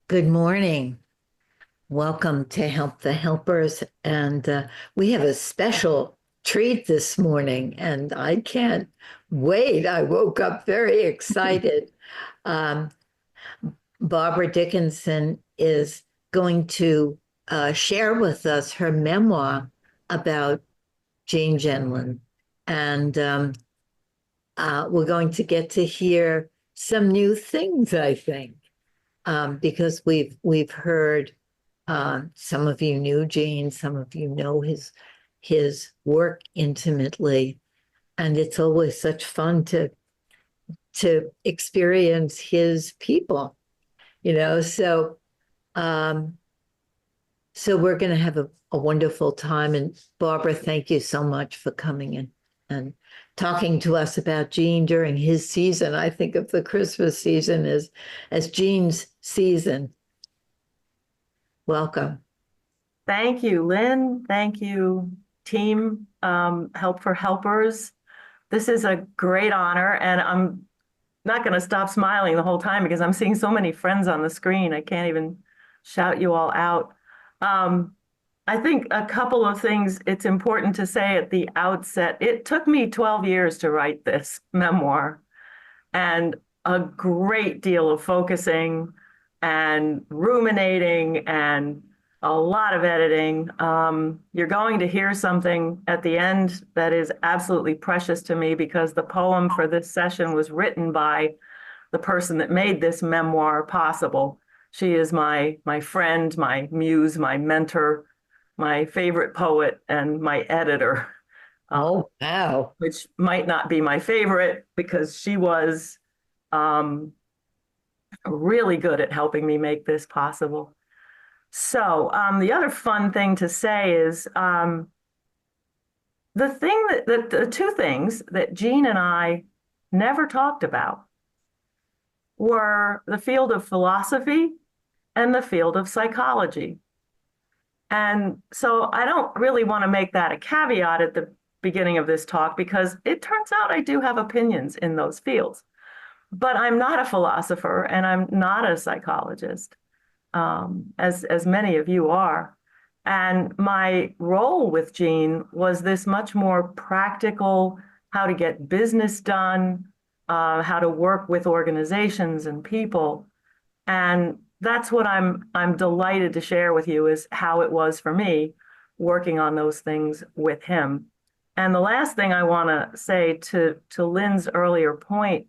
Good morning. Welcome to Help the Helpers. And we have a special treat this morning, and I can't wait. I woke up very excited. Um, Barbara Dickinson is going to share with us her memoir about Jane Gendlin. And we're going to get to hear some new things, I think, because we've heard. Some of you knew Gene, some of you know his work intimately, and it's always such fun to experience his people, you know. Um, so we're going to have a wonderful time. And Barbara, thank you so much for coming in and talking to us about Gene during his season. I think of the Christmas season as Gene's season. Welcome. Thank you, Lynn. Thank you, team Help for Helpers. This is a great honor, and I'm not going to stop smiling the whole time because I'm seeing so many friends on the screen. I can't even shout you all out. Um, I think a couple of things it's important to say at the outset. It took me 12 years to write this memoir, and a great deal of focusing and ruminating and a lot of editing. You're going to hear something at the end that is absolutely precious to me because the poem for this session was written by the person that made this memoir possible. She is my friend, my muse, my mentor, my favorite poet, and my editor, Oh, wow. which might not be my favorite because she was um, really good at helping me make this possible. So the other fun thing to say is the two things that Gene and I never talked about were the field of philosophy and the field of psychology. And so I don't really want to make that a caveat at the beginning of this talk because it turns out I do have opinions in those fields. But I'm not a philosopher and I'm not a psychologist, as many of you are. And my role with Gene was this much more practical, how to get business done, how to work with organizations and people. And that's what I'm delighted to share with you is how it was for me working on those things with him. And the last thing I want to say to Lynn's earlier point,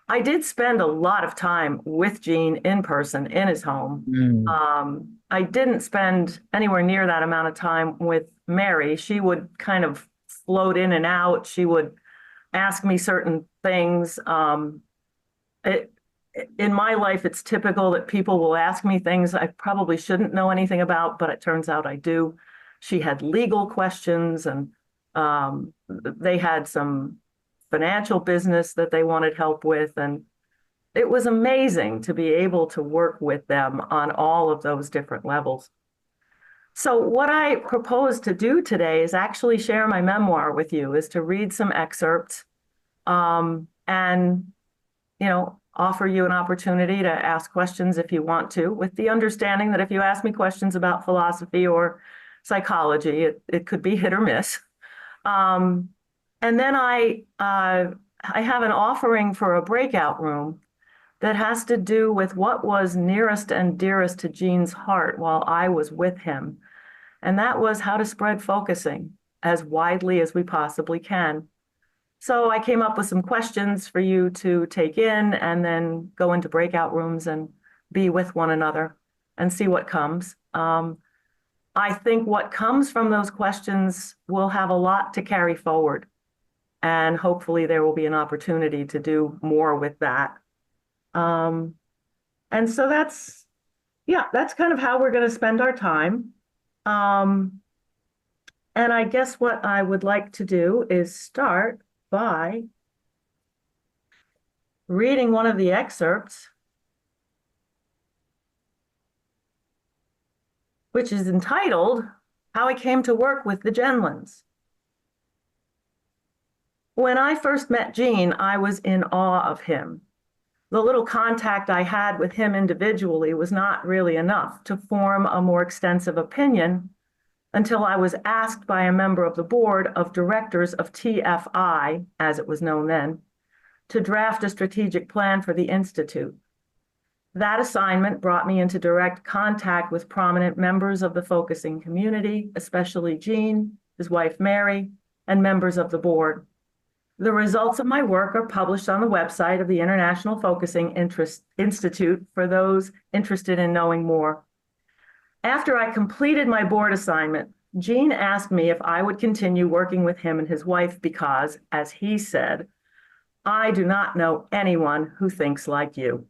I did spend a lot of time with Gene in person in his home. Mm. I didn't spend anywhere near that amount of time with Mary. She would kind of float in and out. She would ask me certain things. It, in my life, it's typical that people will ask me things I probably shouldn't know anything about, but it turns out I do. She had legal questions and they had some financial business that they wanted help with. And it was amazing to be able to work with them on all of those different levels. So what I propose to do today is actually share my memoir with you, is to read some excerpts and, offer you an opportunity to ask questions if you want to, with the understanding that if you ask me questions about philosophy or psychology, it could be hit or miss. And then I have an offering for a breakout room that has to do with what was nearest and dearest to Gene's heart while I was with him. And that was how to spread focusing as widely as we possibly can. So I came up with some questions for you to take in and then go into breakout rooms and be with one another and see what comes. I think what comes from those questions will have a lot to carry forward. And hopefully there will be an opportunity to do more with that. And so that's kind of how we're going to spend our time. And I guess what I would like to do is start by reading one of the excerpts, which is entitled, How I Came to Work with the Gendlins. When I first met Gene, I was in awe of him. The little contact I had with him individually was not really enough to form a more extensive opinion until I was asked by a member of the board of directors of TFI, as it was known then, to draft a strategic plan for the Institute. That assignment brought me into direct contact with prominent members of the focusing community, especially Gene, his wife Mary, and members of the board. The results of my work are published on the website of the International Focusing Institute for those interested in knowing more. After I completed my board assignment, Gene asked me if I would continue working with him and his wife because, as he said, I do not know anyone who thinks like you.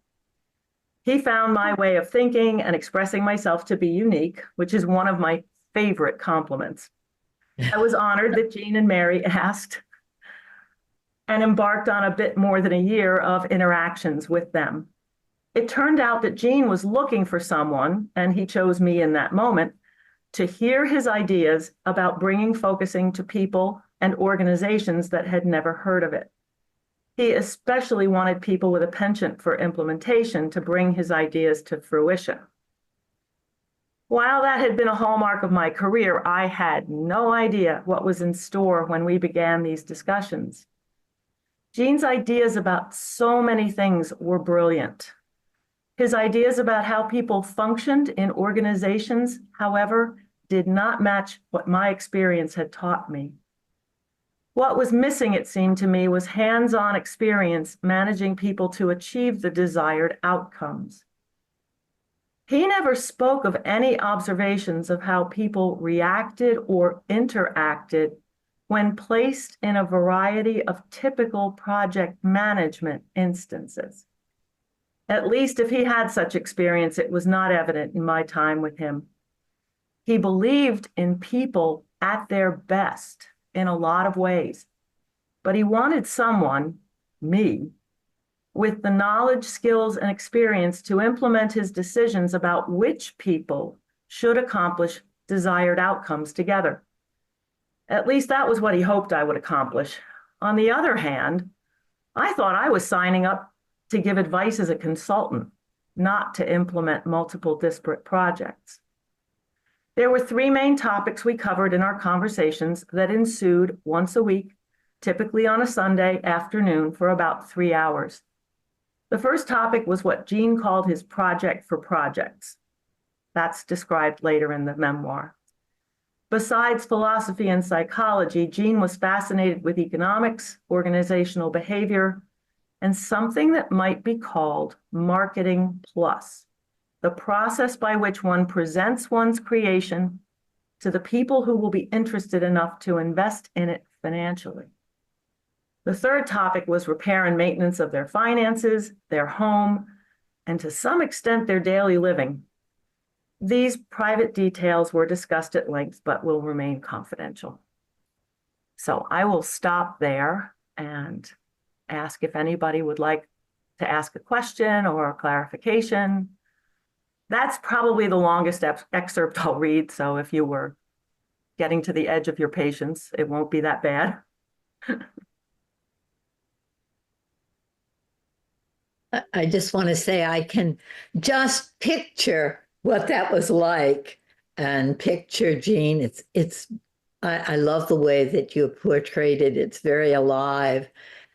He found my way of thinking and expressing myself to be unique, which is one of my favorite compliments. I was honored that Gene and Mary asked and embarked on a bit more than a year of interactions with them. It turned out that Gene was looking for someone, and he chose me in that moment, to hear his ideas about bringing focusing to people and organizations that had never heard of it. He especially wanted people with a penchant for implementation to bring his ideas to fruition. While that had been a hallmark of my career, I had no idea what was in store when we began these discussions. Gene's ideas about so many things were brilliant. His ideas about how people functioned in organizations, however, did not match what my experience had taught me. What was missing, it seemed to me, was hands-on experience managing people to achieve the desired outcomes. He never spoke of any observations of how people reacted or interacted when placed in a variety of typical project management instances. At least if he had such experience, it was not evident in my time with him. He believed in people at their best in a lot of ways, but he wanted someone, me, with the knowledge, skills, and experience to implement his decisions about which people should accomplish desired outcomes together. At least that was what he hoped I would accomplish. On the other hand, I thought I was signing up to give advice as a consultant, not to implement multiple disparate projects. There were three main topics we covered in our conversations that ensued once a week, typically on a Sunday afternoon for about 3 hours. The first topic was what Gene called his project for projects. That's described later in the memoir. Besides philosophy and psychology, Gene was fascinated with economics, organizational behavior, and something that might be called marketing plus, the process by which one presents one's creation to the people who will be interested enough to invest in it financially. The third topic was repair and maintenance of their finances, their home, and to some extent their daily living. These private details were discussed at length, but will remain confidential. So I will stop there and ask if anybody would like to ask a question or a clarification. That's probably the longest excerpt I'll read, so if you were getting to the edge of your patience, it won't be that bad. I just want to say I can just picture what that was like and picture Gene. I love the way that you portrayed it. It's very alive,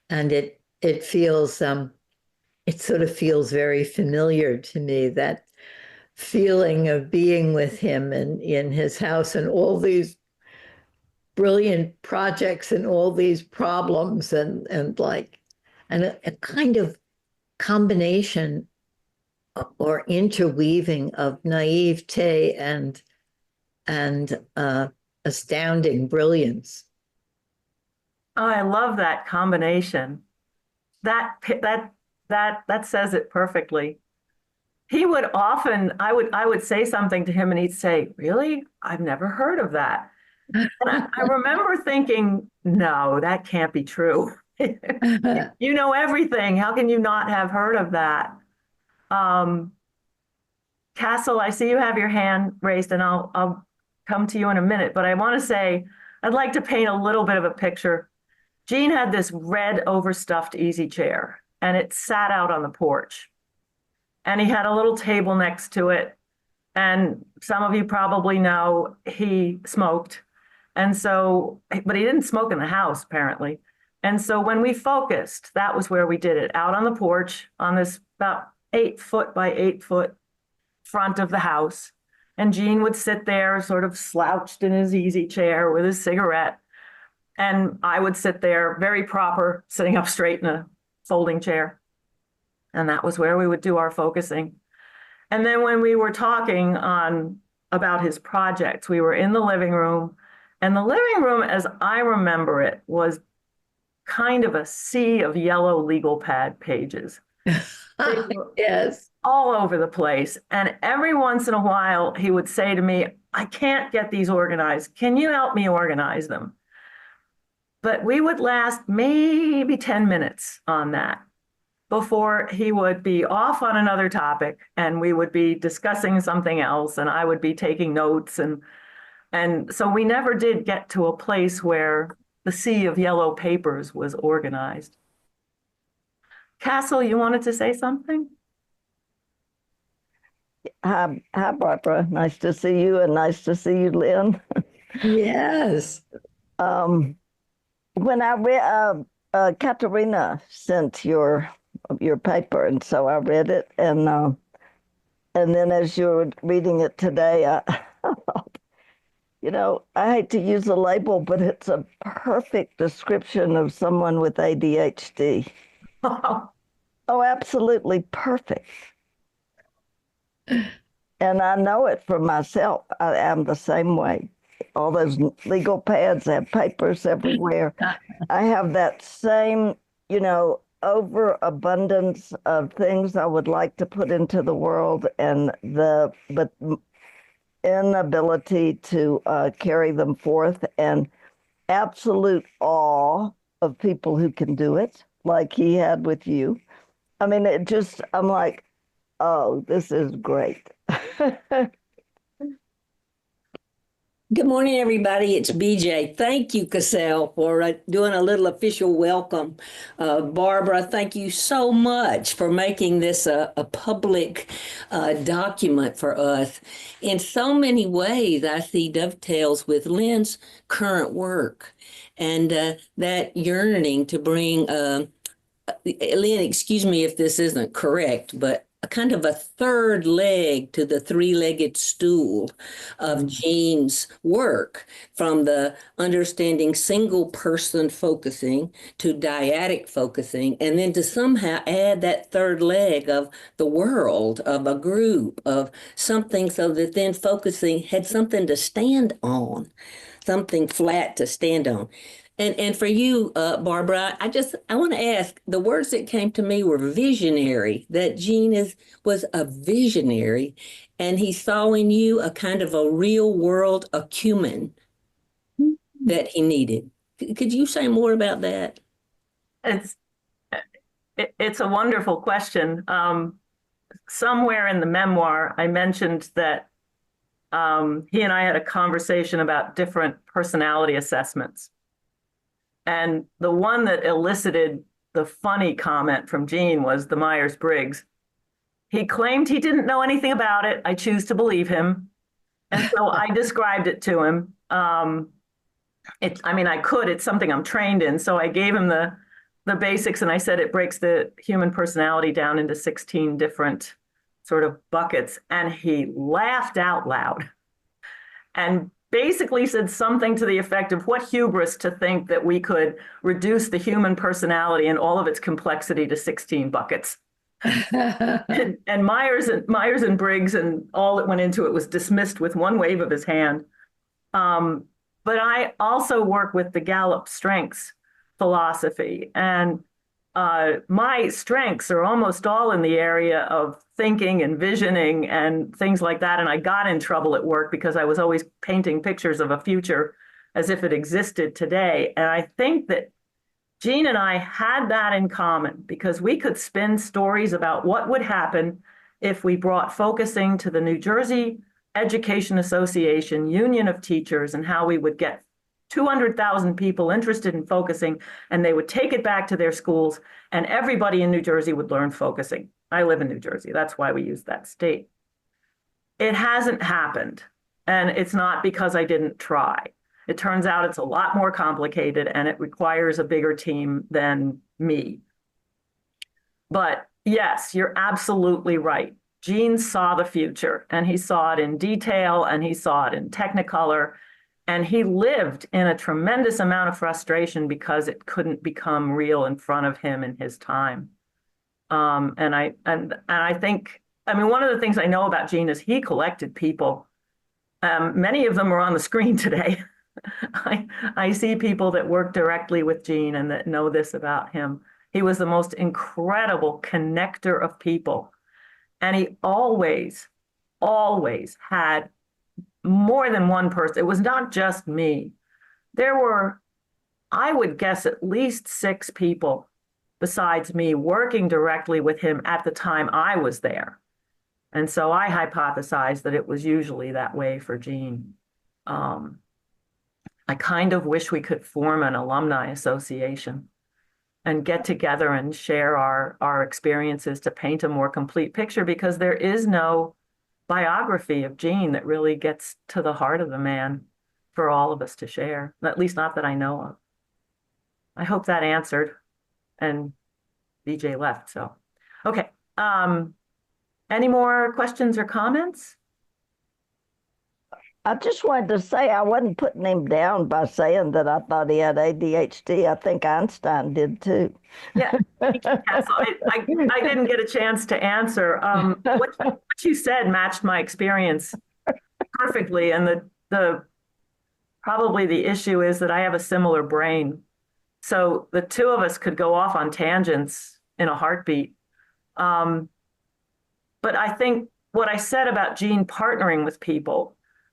and it feels it sort of feels very familiar to me, that feeling of being with him and in his house and all these brilliant projects and all these problems and a kind of combination or interweaving of naivete and astounding brilliance. Oh, I love that combination. That says it perfectly. He would often, I would say something to him and he'd say, "Really? I've never heard of that." And I remember thinking, no, that can't be true. You know everything. How can you not have heard of that? Castle, I see you have your hand raised, and I'll come to you in a minute, but I want to say, I'd like to paint a little bit of a picture. Gene had this red overstuffed easy chair, and it sat out on the porch. And he had a little table next to it. And some of you probably know he smoked. And so, but he didn't smoke in the house, apparently. And so when we focused, that was where we did it, out on the porch on this about 8 foot by 8 foot front of the house. And Gene would sit there sort of slouched in his easy chair with his cigarette. And I would sit there very proper, sitting up straight in a folding chair. And that was where we would do our focusing. And then when we were talking about his projects, we were in the living room. And the living room, as I remember it, was kind of a sea of yellow legal pad pages. Yes. All over the place. And every once in a while, he would say to me, I can't get these organized. Can you help me organize them? But we would last maybe 10 minutes on that before he would be off on another topic and we would be discussing something else and I would be taking notes. And so we never did get to a place where the sea of yellow papers was organized. Castle, you wanted to say something? Hi, Barbara. Nice to see you, and nice to see you, Lynn. Yes. When I read, Katerina sent your paper, and so I read it, and then as you were reading it today, I I hate to use a label, but it's a perfect description of someone with ADHD. Oh, absolutely perfect. And I know it for myself. I am the same way. All those legal pads have papers everywhere. I have that same, overabundance of things I would like to put into the world, but inability to carry them forth, and absolute awe of people who can do it, like he had with you. I mean, I'm like, oh, this is great. Good morning, everybody. It's BJ. Thank you, Cassell, for doing a little official welcome. Barbara, thank you so much for making this a public document for us. In so many ways, I see dovetails with Lynn's current work and that yearning to bring, Lynn, excuse me if this isn't correct, but a kind of a third leg to the three-legged stool of Gene's work, from the understanding single person focusing to dyadic focusing, and then to somehow add that third leg of the world, of a group, of something, so that then focusing had something to stand on, something flat to stand on. And for you, Barbara, I want to ask, the words that came to me were visionary, that Gene was a visionary, and he saw in you a kind of a real world acumen that he needed. Could you say more about that? It's a wonderful question. Somewhere in the memoir, I mentioned that he and I had a conversation about different personality assessments. And the one that elicited the funny comment from Gene was the Myers-Briggs. He claimed he didn't know anything about it. I choose to believe him. And so I described it to him. It's something I'm trained in. So I gave him the basics, and I said it breaks the human personality down into 16 different sort of buckets. And he laughed out loud and basically said something to the effect of, what hubris to think that we could reduce the human personality and all of its complexity to 16 buckets. and Myers and Briggs and all that went into it was dismissed with one wave of his hand. But I also work with the Gallup strengths philosophy, and my strengths are almost all in the area of thinking and visioning and things like that. And I got in trouble at work because I was always painting pictures of a future as if it existed today. And I think that Gene and I had that in common, because we could spin stories about what would happen if we brought focusing to the New Jersey Education Association Union of Teachers, and how we would get 200,000 people interested in focusing, and they would take it back to their schools, and everybody in New Jersey would learn focusing. I live in New Jersey. That's why we use that state. It hasn't happened, and it's not because I didn't try. It turns out it's a lot more complicated, and it requires a bigger team than me. But yes, you're absolutely right. Gene saw the future, and he saw it in detail, and he saw it in Technicolor, and he lived in a tremendous amount of frustration because it couldn't become real in front of him in his time. And I think, I mean, one of the things I know about Gene is he collected people. Many of them are on the screen today. I see people that work directly with Gene and that know this about him. He was the most incredible connector of people. And he always had more than one person. It was not just me. There were, I would guess, at least 6 people besides me working directly with him at the time I was there. And so I hypothesized that it was usually that way for Gene. I kind of wish we could form an alumni association and get together and share our experiences to paint a more complete picture, because there is no biography of Gene that really gets to the heart of the man for all of us to share, at least not that I know of. I hope that answered, and BJ left, so. Okay, any more questions or comments? I just wanted to say I wasn't putting him down by saying that I thought he had ADHD. I think Einstein did too. Yeah, so I didn't get a chance to answer. What you said matched my experience perfectly, and probably the issue is that I have a similar brain. So the two of us could go off on tangents in a heartbeat. But I think what I said about Gene partnering with people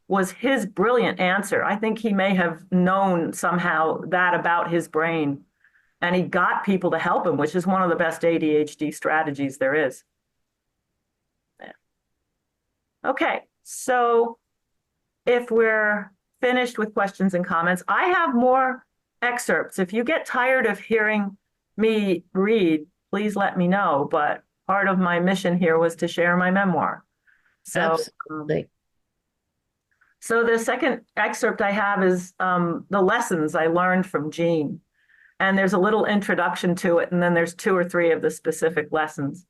was his brilliant answer. I think he may have known somehow that about his brain, and he got people to help him, which is one of the best ADHD strategies there is. Yeah. Okay, so if we're finished with questions and comments, I have more excerpts. If you get tired of hearing me read, please let me know, but part of my mission here was to share my memoir. So, Absolutely. So the second excerpt I have is the lessons I learned from Gene. And there's a little introduction to it, and then there's 2 or 3 of the specific lessons.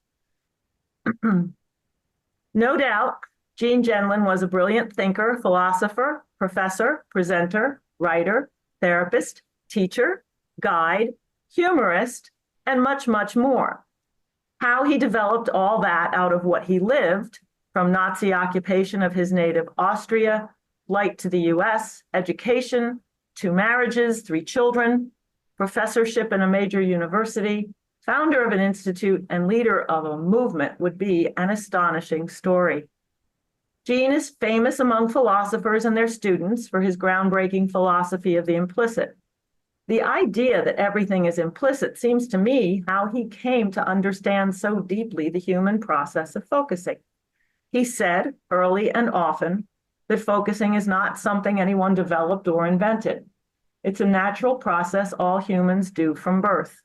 No doubt, Gene Gendlin was a brilliant thinker, philosopher, professor, presenter, writer, therapist, teacher, guide, humorist, and much, much more. How he developed all that out of what he lived, from Nazi occupation of his native Austria, flight to the US, education, 2 marriages, 3 children, professorship in a major university, founder of an institute, and leader of a movement would be an astonishing story. Gene is famous among philosophers and their students for his groundbreaking philosophy of the implicit. The idea that everything is implicit seems to me how he came to understand so deeply the human process of focusing. He said early and often that focusing is not something anyone developed or invented. It's a natural process all humans do from birth.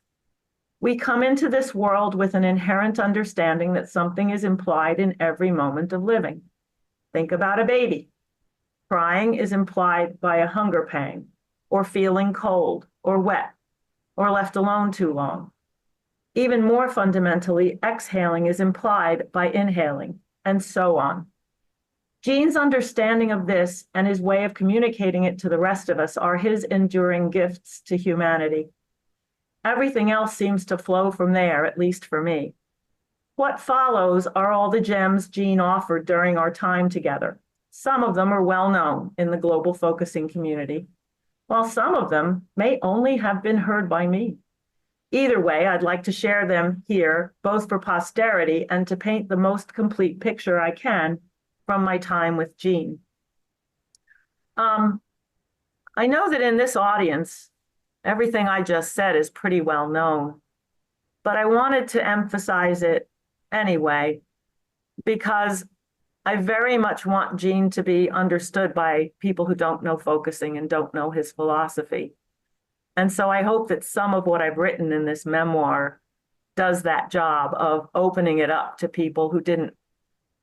We come into this world with an inherent understanding that something is implied in every moment of living. Think about a baby. Crying is implied by a hunger pang, or feeling cold, or wet, or left alone too long. Even more fundamentally, exhaling is implied by inhaling, and so on. Gene's understanding of this and his way of communicating it to the rest of us are his enduring gifts to humanity. Everything else seems to flow from there, at least for me. What follows are all the gems Gene offered during our time together. Some of them are well known in the global focusing community, while some of them may only have been heard by me. Either way, I'd like to share them here, both for posterity and to paint the most complete picture I can from my time with Gene. I know that in this audience, everything I just said is pretty well known, but I wanted to emphasize it anyway, because I very much want Gene to be understood by people who don't know focusing and don't know his philosophy. And so I hope that some of what I've written in this memoir does that job of opening it up to people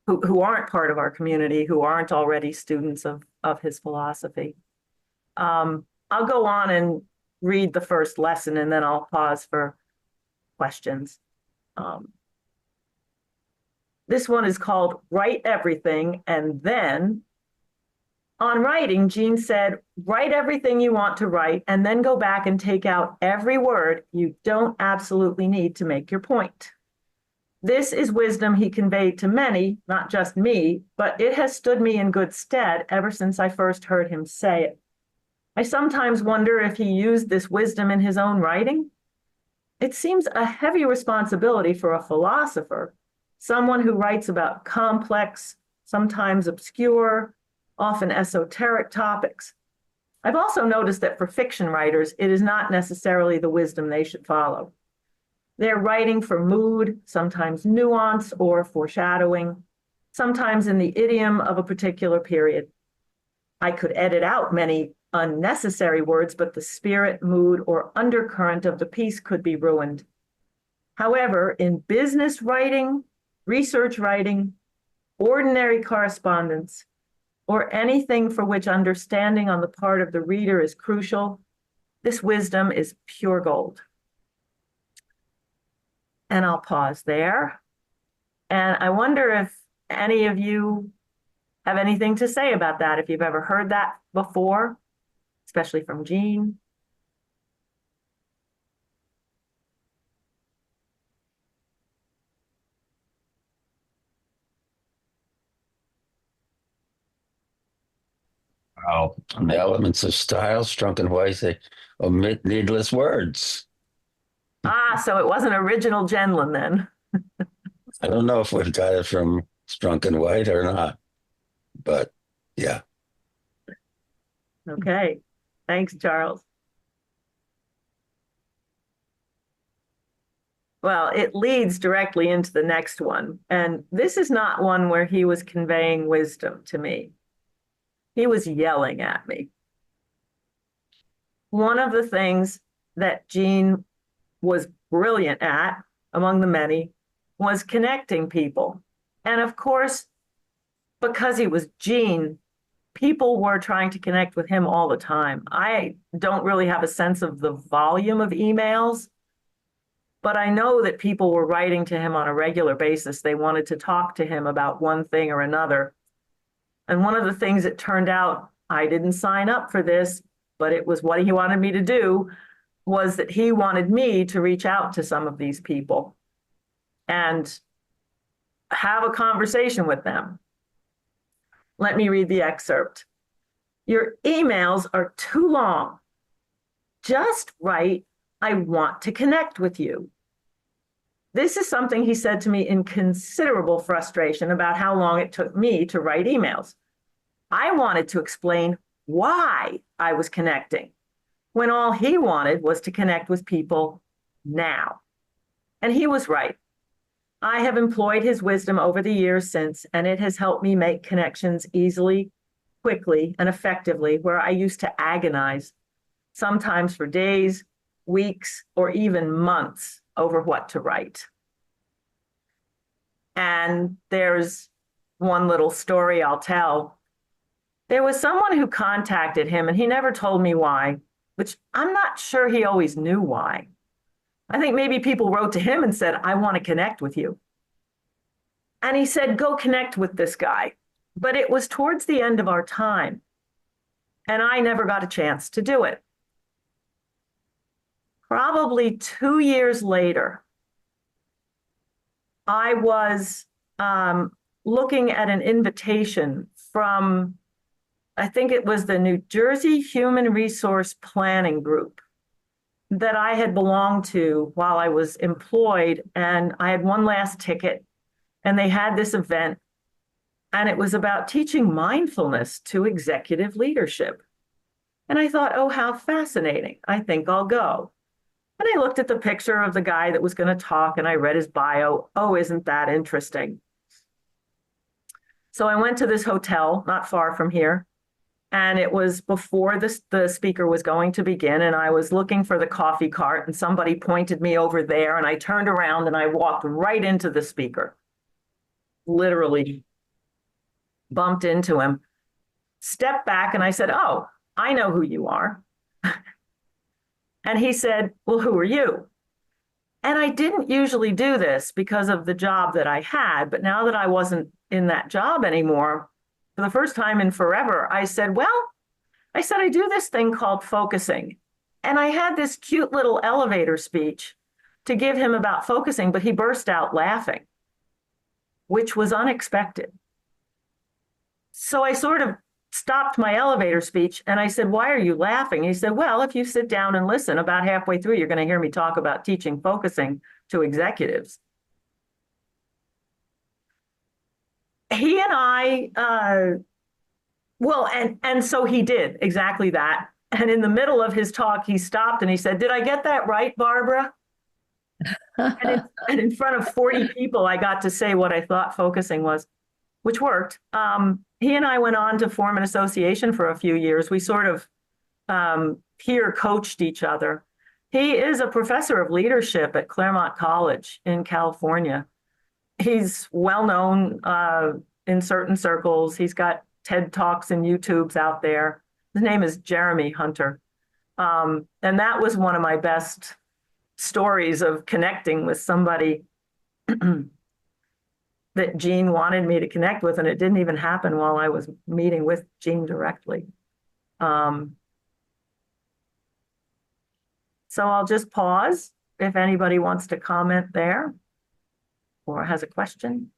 who aren't part of our community, who aren't already students of his philosophy. I'll go on and read the first lesson, and then I'll pause for questions. This one is called Write Everything, and then on writing, Gene said, write everything you want to write, and then go back and take out every word you don't absolutely need to make your point. This is wisdom he conveyed to many, not just me, but it has stood me in good stead ever since I first heard him say it. I sometimes wonder if he used this wisdom in his own writing. It seems a heavy responsibility for a philosopher, someone who writes about complex, sometimes obscure, often esoteric topics. I've also noticed that for fiction writers, it is not necessarily the wisdom they should follow. They're writing for mood, sometimes nuance or foreshadowing, sometimes in the idiom of a particular period. I could edit out many unnecessary words, but the spirit, mood, or undercurrent of the piece could be ruined. However, in business writing, research writing, ordinary correspondence, or anything for which understanding on the part of the reader is crucial, this wisdom is pure gold. And I'll pause there. And I wonder if any of you have anything to say about that, if you've ever heard that before, especially from Gene. Wow. On the elements of style, Strunk and Weiss, they omit needless words. Ah, so it wasn't original Gendlin then. I don't know if we've got it from Strunk and White or not, but yeah. Okay, thanks, Charles. Well, it leads directly into the next one. And this is not one where he was conveying wisdom to me. He was yelling at me. One of the things that Gene was brilliant at, among the many, was connecting people. And of course, because he was Gene, people were trying to connect with him all the time. I don't really have a sense of the volume of emails, but I know that people were writing to him on a regular basis. They wanted to talk to him about one thing or another. And one of the things it turned out, I didn't sign up for this, but it was what he wanted me to do, was that he wanted me to reach out to some of these people and have a conversation with them. Let me read the excerpt. Your emails are too long. Just write, I want to connect with you. This is something he said to me in considerable frustration about how long it took me to write emails. I wanted to explain why I was connecting, when all he wanted was to connect with people now. And he was right. I have employed his wisdom over the years since, and it has helped me make connections easily, quickly, and effectively where I used to agonize, sometimes for days, weeks, or even months over what to write. And there's one little story I'll tell. There was someone who contacted him, and he never told me why, which I'm not sure he always knew why. I think maybe people wrote to him and said, I want to connect with you. And he said, go connect with this guy. But it was towards the end of our time, and I never got a chance to do it. Probably 2 years later, I was looking at an invitation from, I think it was the New Jersey Human Resource Planning Group that I had belonged to while I was employed. And I had one last ticket, and they had this event, and it was about teaching mindfulness to executive leadership. And I thought, oh, how fascinating. I think I'll go. And I looked at the picture of the guy that was going to talk, and I read his bio. Oh, isn't that interesting? So I went to this hotel not far from here, and it was before the speaker was going to begin, and I was looking for the coffee cart, and somebody pointed me over there, and I turned around and I walked right into the speaker. Literally bumped into him, stepped back, and I said, "Oh, I know who you are." And he said, "Well, who are you?" And I didn't usually do this because of the job that I had, but now that I wasn't in that job anymore, for the first time in forever, I said, I do this thing called focusing. And I had this cute little elevator speech to give him about focusing, but he burst out laughing, which was unexpected. So I sort of stopped my elevator speech and I said, "Why are you laughing?" He said, "Well, if you sit down and listen, about halfway through, you're going to hear me talk about teaching focusing to executives." He and I, and so he did exactly that. And in the middle of his talk, he stopped and he said, "Did I get that right, Barbara?" And in front of 40 people, I got to say what I thought focusing was, which worked. He and I went on to form an association for a few years. We sort of peer coached each other. He is a professor of leadership at Claremont College in California. He's well known in certain circles. He's got TED Talks and YouTubes out there. His name is Jeremy Hunter. And that was one of my best stories of connecting with somebody that Gene wanted me to connect with, and it didn't even happen while I was meeting with Gene directly. So I'll just pause if anybody wants to comment there or has a question.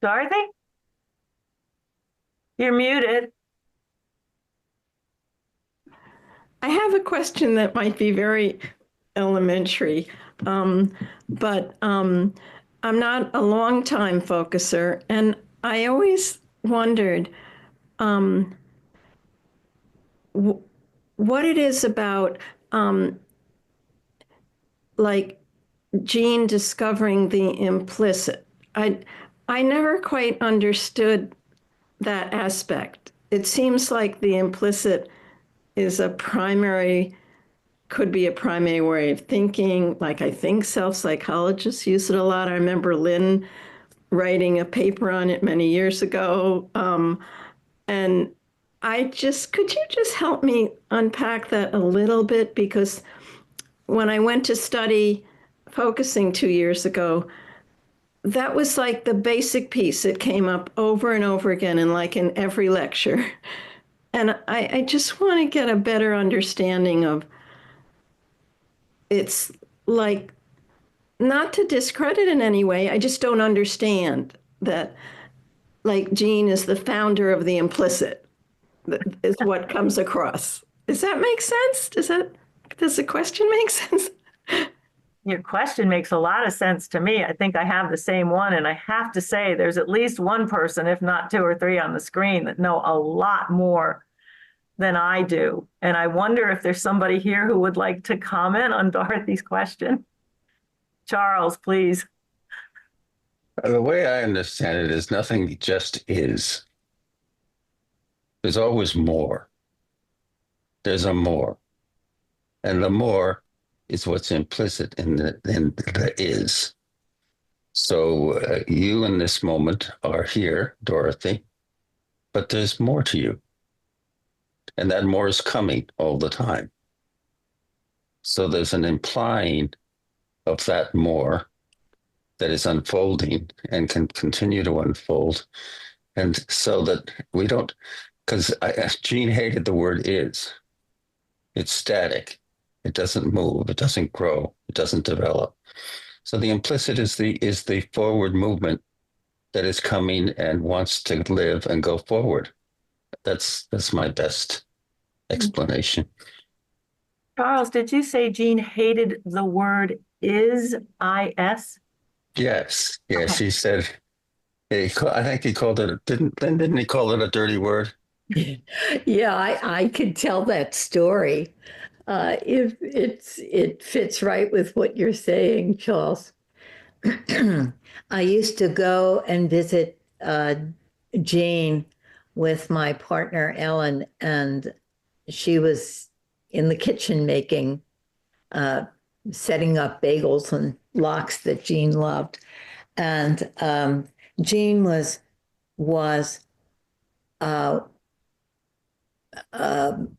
Dorothy? You're muted. I have a question that might be very elementary, but I'm not a long-time focuser, and I always wondered what it is about, like Gene discovering the implicit. I never quite understood that aspect. It seems like the implicit is could be a primary way of thinking. Like, I think self-psychologists use it a lot. I remember Lynn writing a paper on it many years ago. And could you just help me unpack that a little bit? Because when I went to study focusing 2 years ago, that was like the basic piece. It came up over and over again, and like in every lecture. And I just want to get a better understanding of, it's like, not to discredit in any way, I just don't understand that, like, Gene is the founder of the implicit, is what comes across. Does that make sense? Does the question make sense? Your question makes a lot of sense to me. I think I have the same one, and I have to say there's at least one person, if not two or three on the screen, that know a lot more than I do. And I wonder if there's somebody here who would like to comment on Dorothy's question. Charles, please. The way I understand it is nothing just is. There's always more. There's a more. And the more is what's implicit in the is. So you in this moment are here, Dorothy, but there's more to you. And that more is coming all the time. So there's an implying of that more that is unfolding and can continue to unfold. And so that we don't, because Gene hated the word is. It's static. It doesn't move. It doesn't grow. It doesn't develop. So the implicit is the forward movement that is coming and wants to live and go forward. That's my best explanation. Charles, did you say Gene hated the word is, I-S? Yes. Okay. He said, I think he called it, didn't he call it a dirty word? Yeah, I could tell that story. If it fits right with what you're saying, Charles. I used to go and visit Jane with my partner Ellen, and she was in the kitchen making, uh, setting up bagels and lox that Jean loved. And Jean was uh,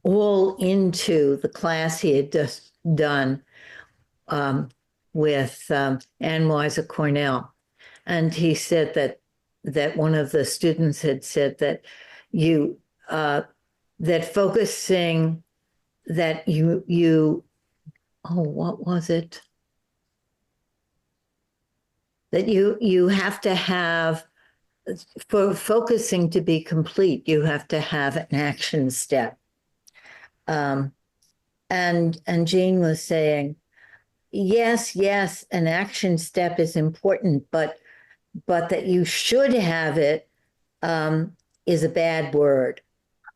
all into the class he had just done um, with Anne Weiser Cornell, and he said that one of the students had said that you that focusing that you oh, what was it, that you have to have, for focusing to be complete, you have to have an action step. Um, and Jean was saying, yes, an action step is important, but that you should have it is a bad word.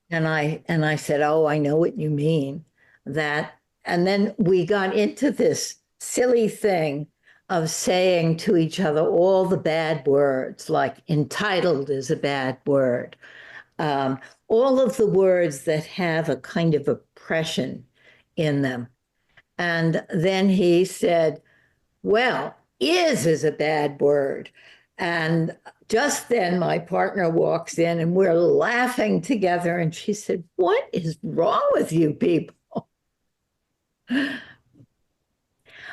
And I said, oh, I know what you mean. That, and then we got into this silly thing of saying to each other all the bad words, like entitled is a bad word. Um, all of the words that have a kind of oppression in them. And then he said, well, is a bad word. And just then my partner walks in and we're laughing together. And she said, what is wrong with you people?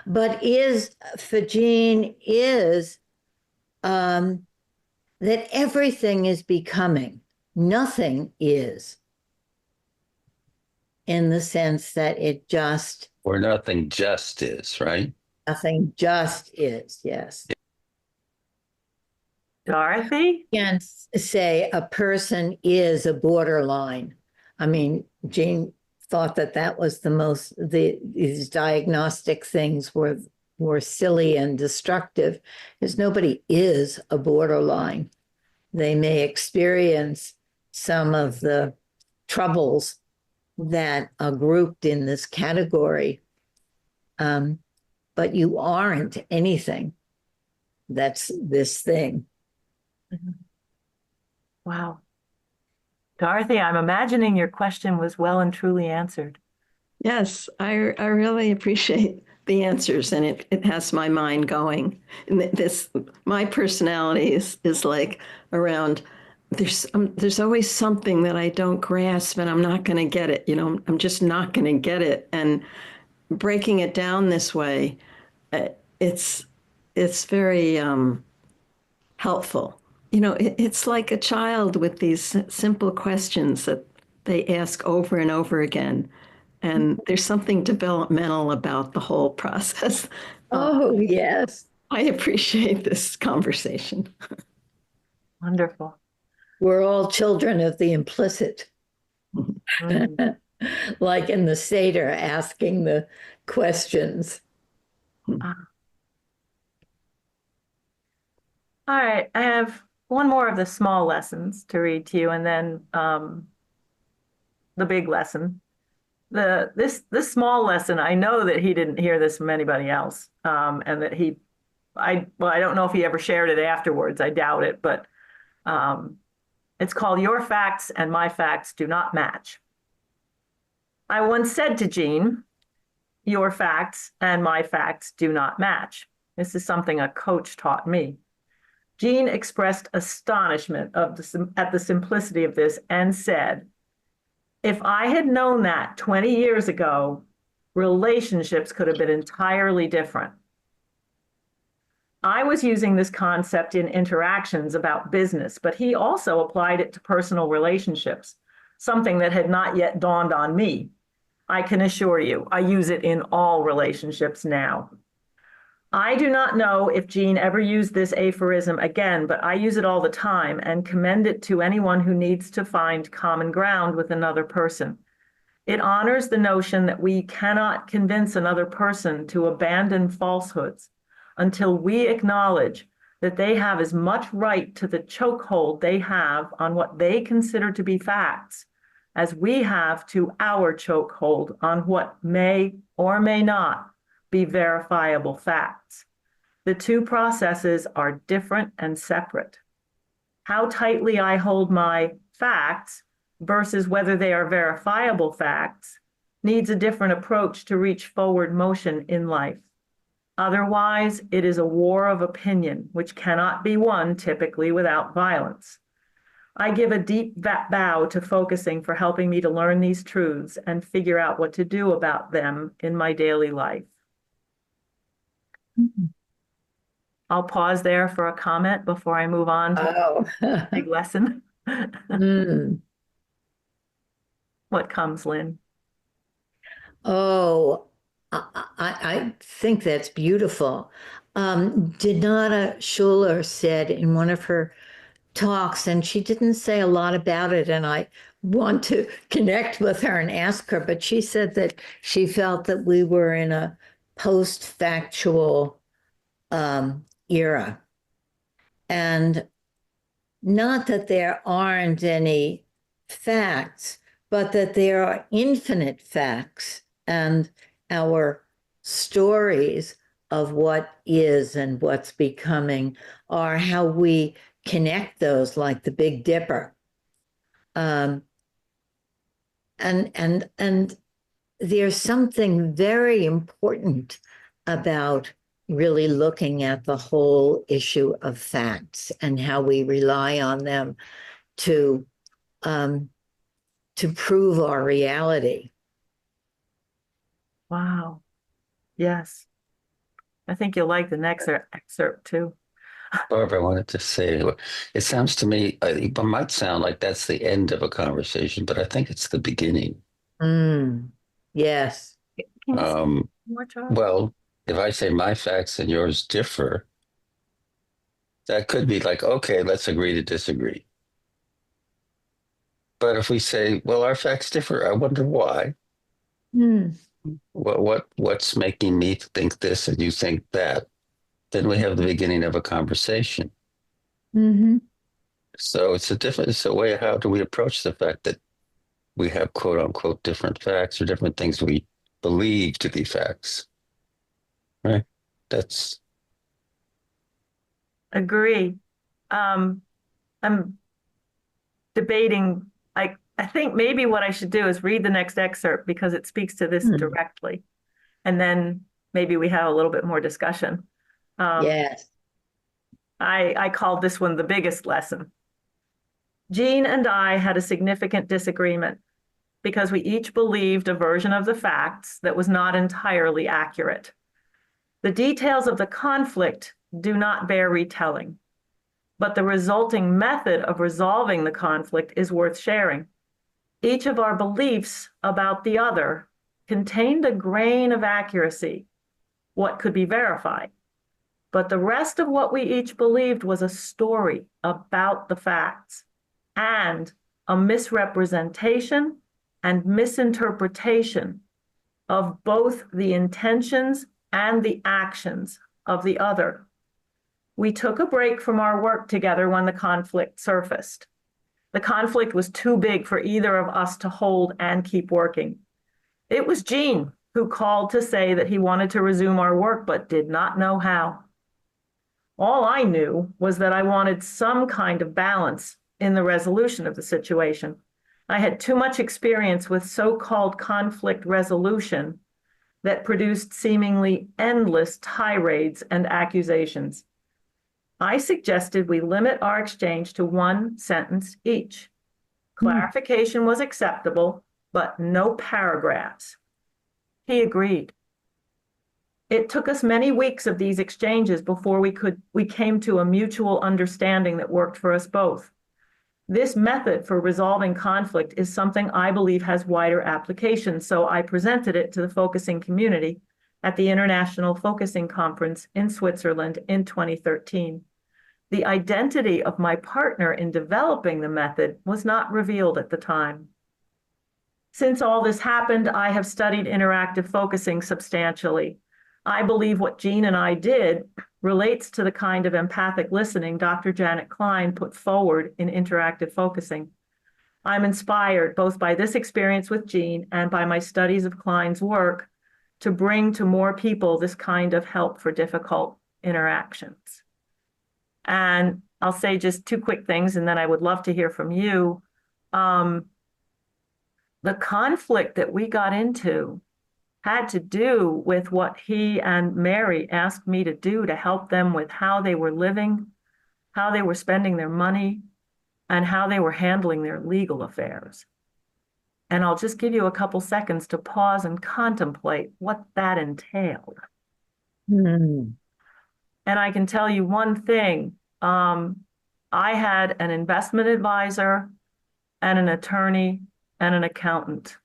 But is, for Jean, is that everything is becoming, nothing is, in the sense that it just, Or nothing just is, right? nothing just is, yes. Dorothy? You can't say a person is a borderline. I mean, Jean thought that was the most, these diagnostic things were silly and destructive, because nobody is a borderline. They may experience some of the troubles that are grouped in this category, but you aren't anything that's this thing. Wow. Dorothy, I'm imagining your question was well and truly answered. Yes, I really appreciate the answers, and it has my mind going. And this, my personality is like around, there's always something that I don't grasp, and I'm not going to get it. You know, I'm just not going to get it. And breaking it down this way, it's very helpful. You know, it's like a child with these simple questions that they ask over and over again. And there's something developmental about the whole process. Oh, yes. I appreciate this conversation. Wonderful. We're all children of the implicit. Mm. Like in the Seder, asking the questions. All right, I have one more of the small lessons to read to you, and then the big lesson. This small lesson, I know that he didn't hear this from anybody else, and that I don't know if he ever shared it afterwards. I doubt it, but it's called "Your Facts and My Facts Do Not Match." I once said to Gene, "Your facts and my facts do not match." This is something a coach taught me. Gene expressed astonishment at the simplicity of this and said, if I had known that 20 years ago, relationships could have been entirely different. I was using this concept in interactions about business, but he also applied it to personal relationships, something that had not yet dawned on me. I can assure you, I use it in all relationships now. I do not know if Gene ever used this aphorism again, but I use it all the time and commend it to anyone who needs to find common ground with another person. It honors the notion that we cannot convince another person to abandon falsehoods until we acknowledge that they have as much right to the chokehold they have on what they consider to be facts as we have to our chokehold on what may or may not be verifiable facts. The two processes are different and separate. How tightly I hold my facts versus whether they are verifiable facts needs a different approach to reach forward motion in life. Otherwise, it is a war of opinion, which cannot be won typically without violence. I give a deep bow to focusing for helping me to learn these truths and figure out what to do about them in my daily life. I'll pause there for a comment before I move on to the big lesson. What comes, Lynn? Oh, I think that's beautiful. Donata Schuler said in one of her talks, and she didn't say a lot about it, and I want to connect with her and ask her, but she said that she felt that we were in a post-factual era. And not that there aren't any facts, but that there are infinite facts, and our stories of what is and what's becoming are how we connect those, like the Big Dipper. And there's something very important about really looking at the whole issue of facts and how we rely on them to prove our reality. Wow. Yes. I think you'll like the next excerpt too. Barbara, I wanted to say, it sounds to me, it might sound like that's the end of a conversation, but I think it's the beginning. Yes. Well, if I say my facts and yours differ, that could be like, okay, let's agree to disagree. But if we say, well, our facts differ, I wonder why. What's making me think this and you think that? Then we have the beginning of a conversation. So it's a way of how do we approach the fact that we have quote unquote different facts or different things we believe to be facts. Right? That's agree. I'm debating. I think maybe what I should do is read the next excerpt because it speaks to this directly. And then maybe we have a little bit more discussion. Yes. I called this one the biggest lesson. Gene and I had a significant disagreement because we each believed a version of the facts that was not entirely accurate. The details of the conflict do not bear retelling, but the resulting method of resolving the conflict is worth sharing. Each of our beliefs about the other contained a grain of accuracy, what could be verified. But the rest of what we each believed was a story about the facts and a misrepresentation and misinterpretation of both the intentions and the actions of the other. We took a break from our work together when the conflict surfaced. The conflict was too big for either of us to hold and keep working. It was Gene who called to say that he wanted to resume our work but did not know how. All I knew was that I wanted some kind of balance in the resolution of the situation. I had too much experience with so-called conflict resolution that produced seemingly endless tirades and accusations. I suggested we limit our exchange to one sentence each. Clarification was acceptable, but no paragraphs. He agreed. It took us many weeks of these exchanges before we came to a mutual understanding that worked for us both. This method for resolving conflict is something I believe has wider applications, so I presented it to the focusing community at the International Focusing Conference in Switzerland in 2013. The identity of my partner in developing the method was not revealed at the time. Since all this happened, I have studied interactive focusing substantially. I believe what Gene and I did relates to the kind of empathic listening Dr. Janet Klein put forward in interactive focusing. I'm inspired both by this experience with Gene and by my studies of Klein's work to bring to more people this kind of help for difficult interactions. And I'll say just two quick things, and then I would love to hear from you. The conflict that we got into had to do with what he and Mary asked me to do to help them with how they were living, how they were spending their money, and how they were handling their legal affairs. And I'll just give you a couple seconds to pause and contemplate what that entailed. Mm. And I can tell you one thing. I had an investment advisor and an attorney and an accountant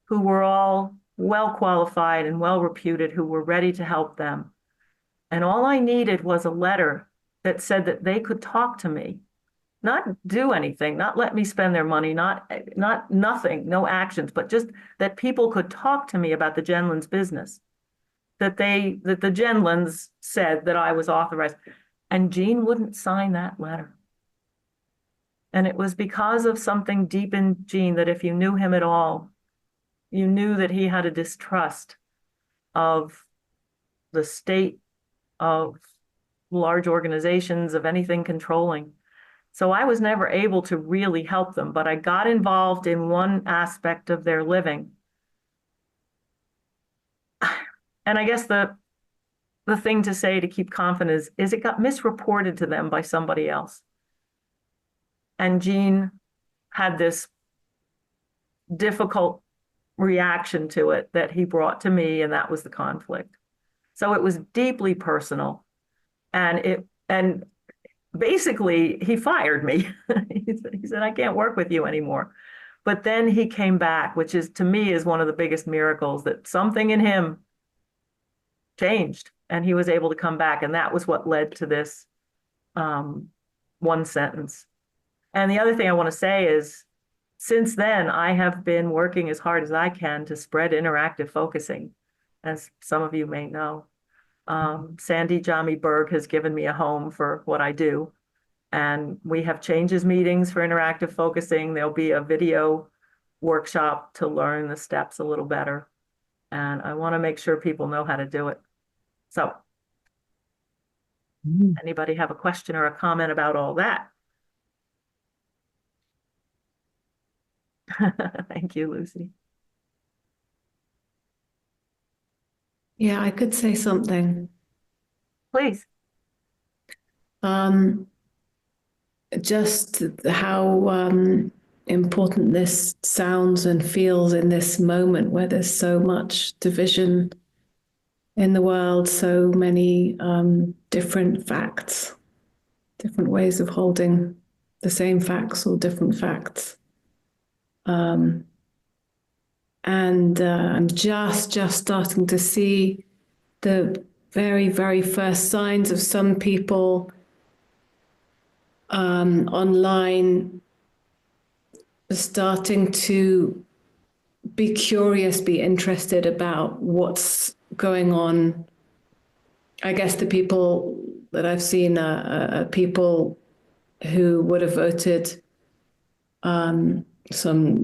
who were all well qualified and well reputed, who were ready to help them. And all I needed was a letter that said that they could talk to me, not do anything, not let me spend their money, not nothing, no actions, but just that people could talk to me about the Gendlin's business, that the Gendlins said that I was authorized. And Gene wouldn't sign that letter. And it was because of something deep in Gene that if you knew him at all, you knew that he had a distrust of the state, of large organizations, of anything controlling. So I was never able to really help them, but I got involved in one aspect of their living. And I guess the thing to say to keep confident is it got misreported to them by somebody else. And Gene had this difficult reaction to it that he brought to me, and that was the conflict. So it was deeply personal. And basically he fired me. He said, I can't work with you anymore. But then he came back, which is, to me, is one of the biggest miracles, that something in him changed and he was able to come back. And that was what led to this one sentence. And the other thing I want to say is, since then, I have been working as hard as I can to spread interactive focusing, as some of you may know. Sandy Jahmi Burg has given me a home for what I do. And we have changes meetings for interactive focusing. There'll be a video workshop to learn the steps a little better. And I want to make sure people know how to do it. So, anybody have a question or a comment about all that? Thank you, Lucy. Yeah, I could say something. Please. Just how important this sounds and feels in this moment where there's so much division in the world, so many different facts, different ways of holding the same facts or different facts. And I'm just starting to see the very, very first signs of some people online starting to be curious, be interested about what's going on. I guess the people that I've seen are people who would have voted some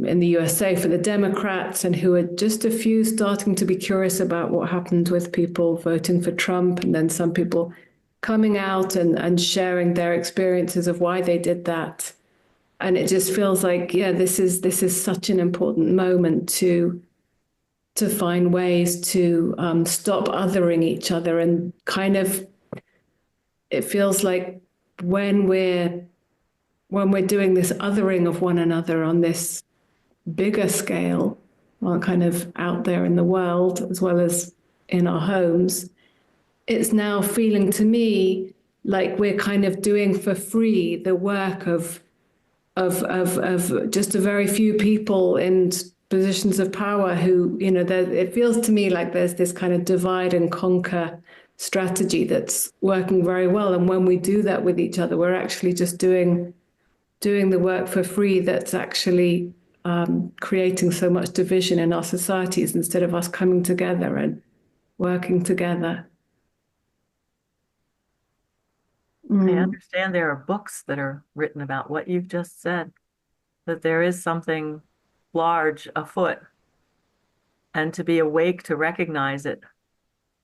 in the USA for the Democrats, and who are just a few starting to be curious about what happened with people voting for Trump, and then some people coming out and sharing their experiences of why they did that. And it just feels like, yeah, this is such an important moment to find ways to stop othering each other. And kind of, it feels like when we're doing this othering of one another on this bigger scale, well, kind of out there in the world as well as in our homes, it's now feeling to me like we're kind of doing for free the work of just a very few people in positions of power who, you know, it feels to me like there's this kind of divide and conquer strategy that's working very well. And when we do that with each other, we're actually just doing the work for free that's actually creating so much division in our societies instead of us coming together and working together. I understand there are books that are written about what you've just said, that there is something large afoot, and to be awake to recognize it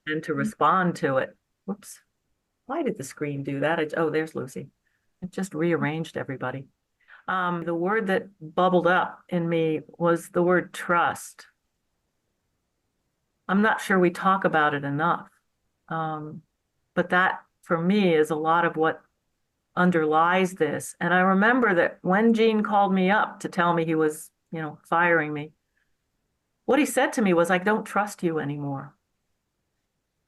and to respond to it. Whoops. Why did the screen do that? Oh, there's Lucy. It just rearranged everybody. The word that bubbled up in me was the word trust. I'm not sure we talk about it enough. But that, for me, is a lot of what underlies this. And I remember that when Gene called me up to tell me he was, firing me, what he said to me was, I don't trust you anymore.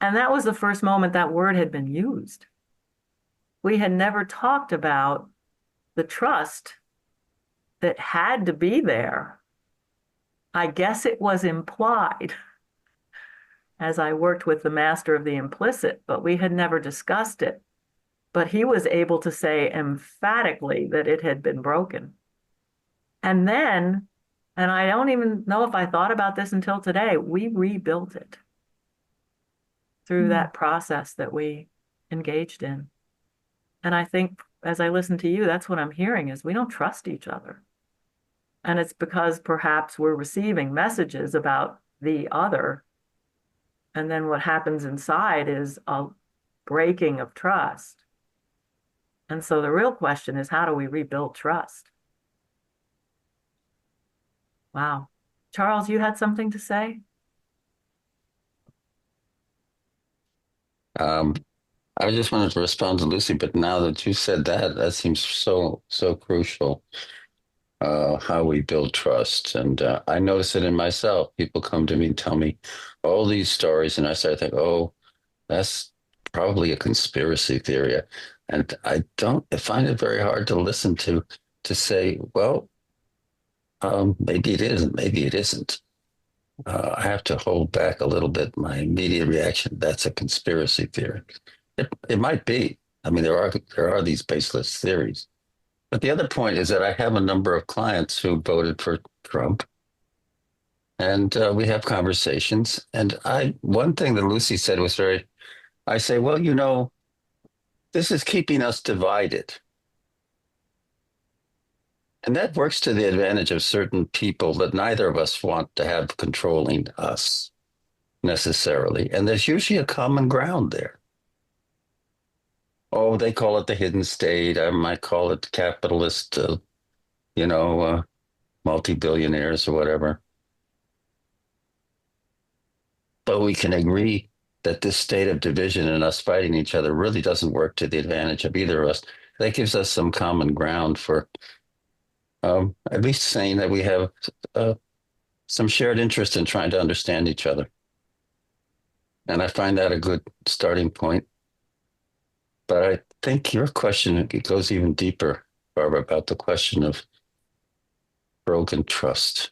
And that was the first moment that word had been used. We had never talked about the trust that had to be there. I guess it was implied as I worked with the master of the implicit, but we had never discussed it. But he was able to say emphatically that it had been broken. And then, and I don't even know if I thought about this until today, we rebuilt it through that process that we engaged in. And I think as I listen to you, that's what I'm hearing is we don't trust each other. And it's because perhaps we're receiving messages about the other. And then what happens inside is a breaking of trust. And so the real question is, how do we rebuild trust? Wow. Charles, you had something to say? I just wanted to respond to Lucy, but now that you said that, that seems so crucial. How we build trust. And I notice it in myself. People come to me and tell me all these stories, and I start thinking, oh, that's probably a conspiracy theory. And I find it very hard to listen to say, well, maybe it isn't, maybe it isn't. I have to hold back a little bit. My immediate reaction, that's a conspiracy theory. It might be. I mean, there are these baseless theories. But the other point is that I have a number of clients who voted for Trump, and we have conversations. And one thing that Lucy said was I say, well, this is keeping us divided. And that works to the advantage of certain people that neither of us want to have controlling us necessarily. And there's usually a common ground there. Oh, they call it the hidden state. I might call it capitalist, multi-billionaires or whatever. But we can agree that this state of division and us fighting each other really doesn't work to the advantage of either of us. That gives us some common ground for at least saying that we have some shared interest in trying to understand each other. And I find that a good starting point. But I think your question, it goes even deeper, Barbara, about the question of broken trust.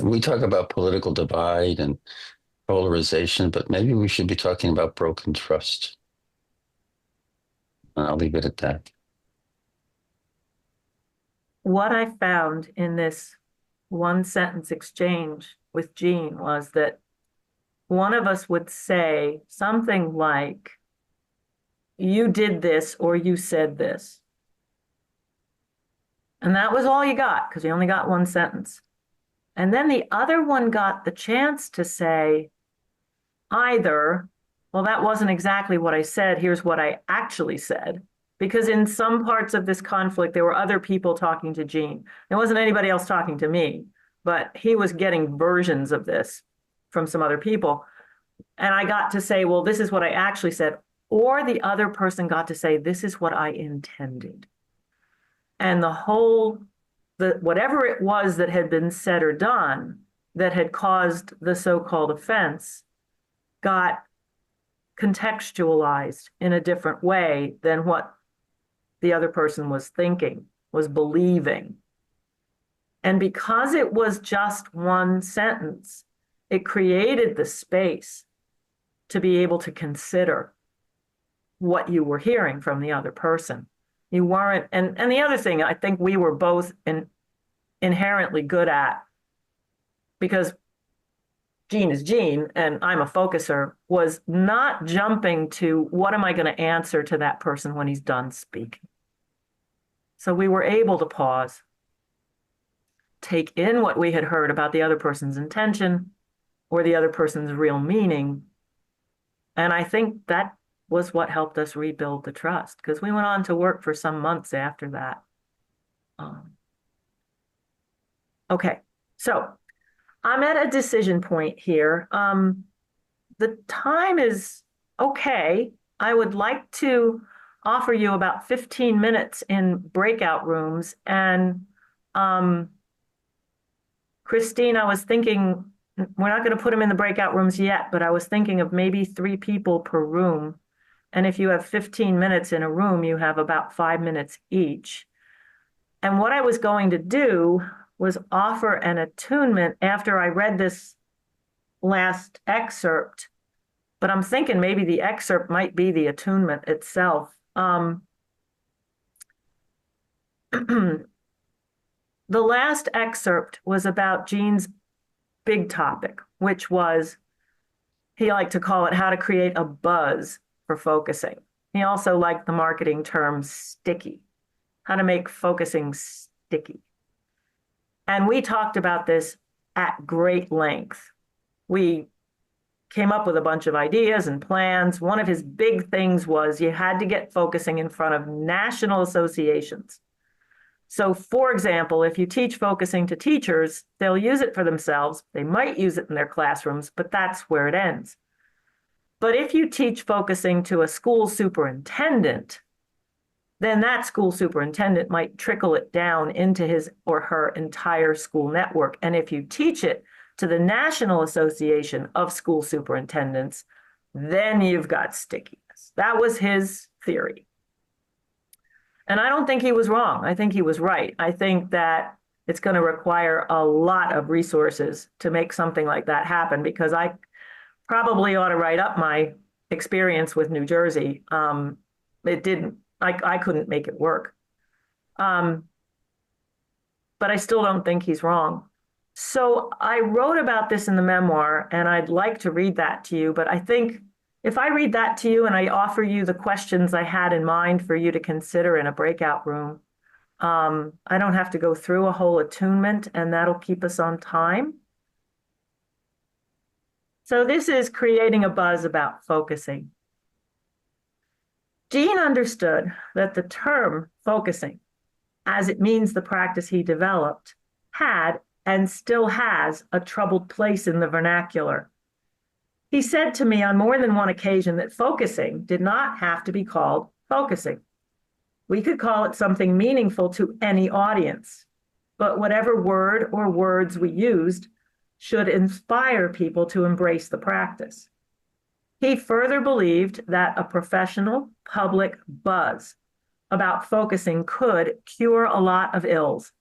We talk about political divide and polarization, but maybe we should be talking about broken trust. And I'll leave it at that. What I found in this one sentence exchange with Gene was that one of us would say something like, you did this or you said this. And that was all you got, because you only got one sentence. And then the other one got the chance to say either, well, that wasn't exactly what I said, here's what I actually said. Because in some parts of this conflict, there were other people talking to Gene. There wasn't anybody else talking to me, but he was getting versions of this from some other people. And I got to say, well, this is what I actually said. Or the other person got to say, this is what I intended. And whatever it was that had been said or done that had caused the so-called offense got contextualized in a different way than what the other person was thinking, was believing. And because it was just one sentence, it created the space to be able to consider what you were hearing from the other person. You weren't, and the other thing I think we were both inherently good at, because Gene is Gene and I'm a focuser, was not jumping to what am I going to answer to that person when he's done speaking. So we were able to pause, take in what we had heard about the other person's intention or the other person's real meaning. And I think that was what helped us rebuild the trust, because we went on to work for some months after that. Okay, so I'm at a decision point here. The time is okay. I would like to offer you about 15 minutes in breakout rooms. And Christine, I was thinking, we're not going to put them in the breakout rooms yet, but I was thinking of maybe 3 people per room. And if you have 15 minutes in a room, you have about 5 minutes each. And what I was going to do was offer an attunement after I read this last excerpt, but I'm thinking maybe the excerpt might be the attunement itself. The last excerpt was about Gene's big topic, which was, he liked to call it how to create a buzz for focusing. He also liked the marketing term sticky, how to make focusing sticky. And we talked about this at great length. We came up with a bunch of ideas and plans. One of his big things was you had to get focusing in front of national associations. So for example, if you teach focusing to teachers, they'll use it for themselves. They might use it in their classrooms, but that's where it ends. But if you teach focusing to a school superintendent, then that school superintendent might trickle it down into his or her entire school network. And if you teach it to the National Association of School Superintendents, then you've got stickiness. That was his theory. And I don't think he was wrong. I think he was right. I think that it's going to require a lot of resources to make something like that happen, because I probably ought to write up my experience with New Jersey. It didn't. I couldn't make it work. But I still don't think he's wrong. So I wrote about this in the memoir, and I'd like to read that to you. But I think if I read that to you and I offer you the questions I had in mind for you to consider in a breakout room, I don't have to go through a whole attunement, and that'll keep us on time. So this is creating a buzz about focusing. Gene understood that the term focusing, as it means the practice he developed, had and still has a troubled place in the vernacular. He said to me on more than one occasion that focusing did not have to be called focusing. We could call it something meaningful to any audience, but whatever word or words we used should inspire people to embrace the practice. He further believed that a professional public buzz about focusing could cure a lot of ills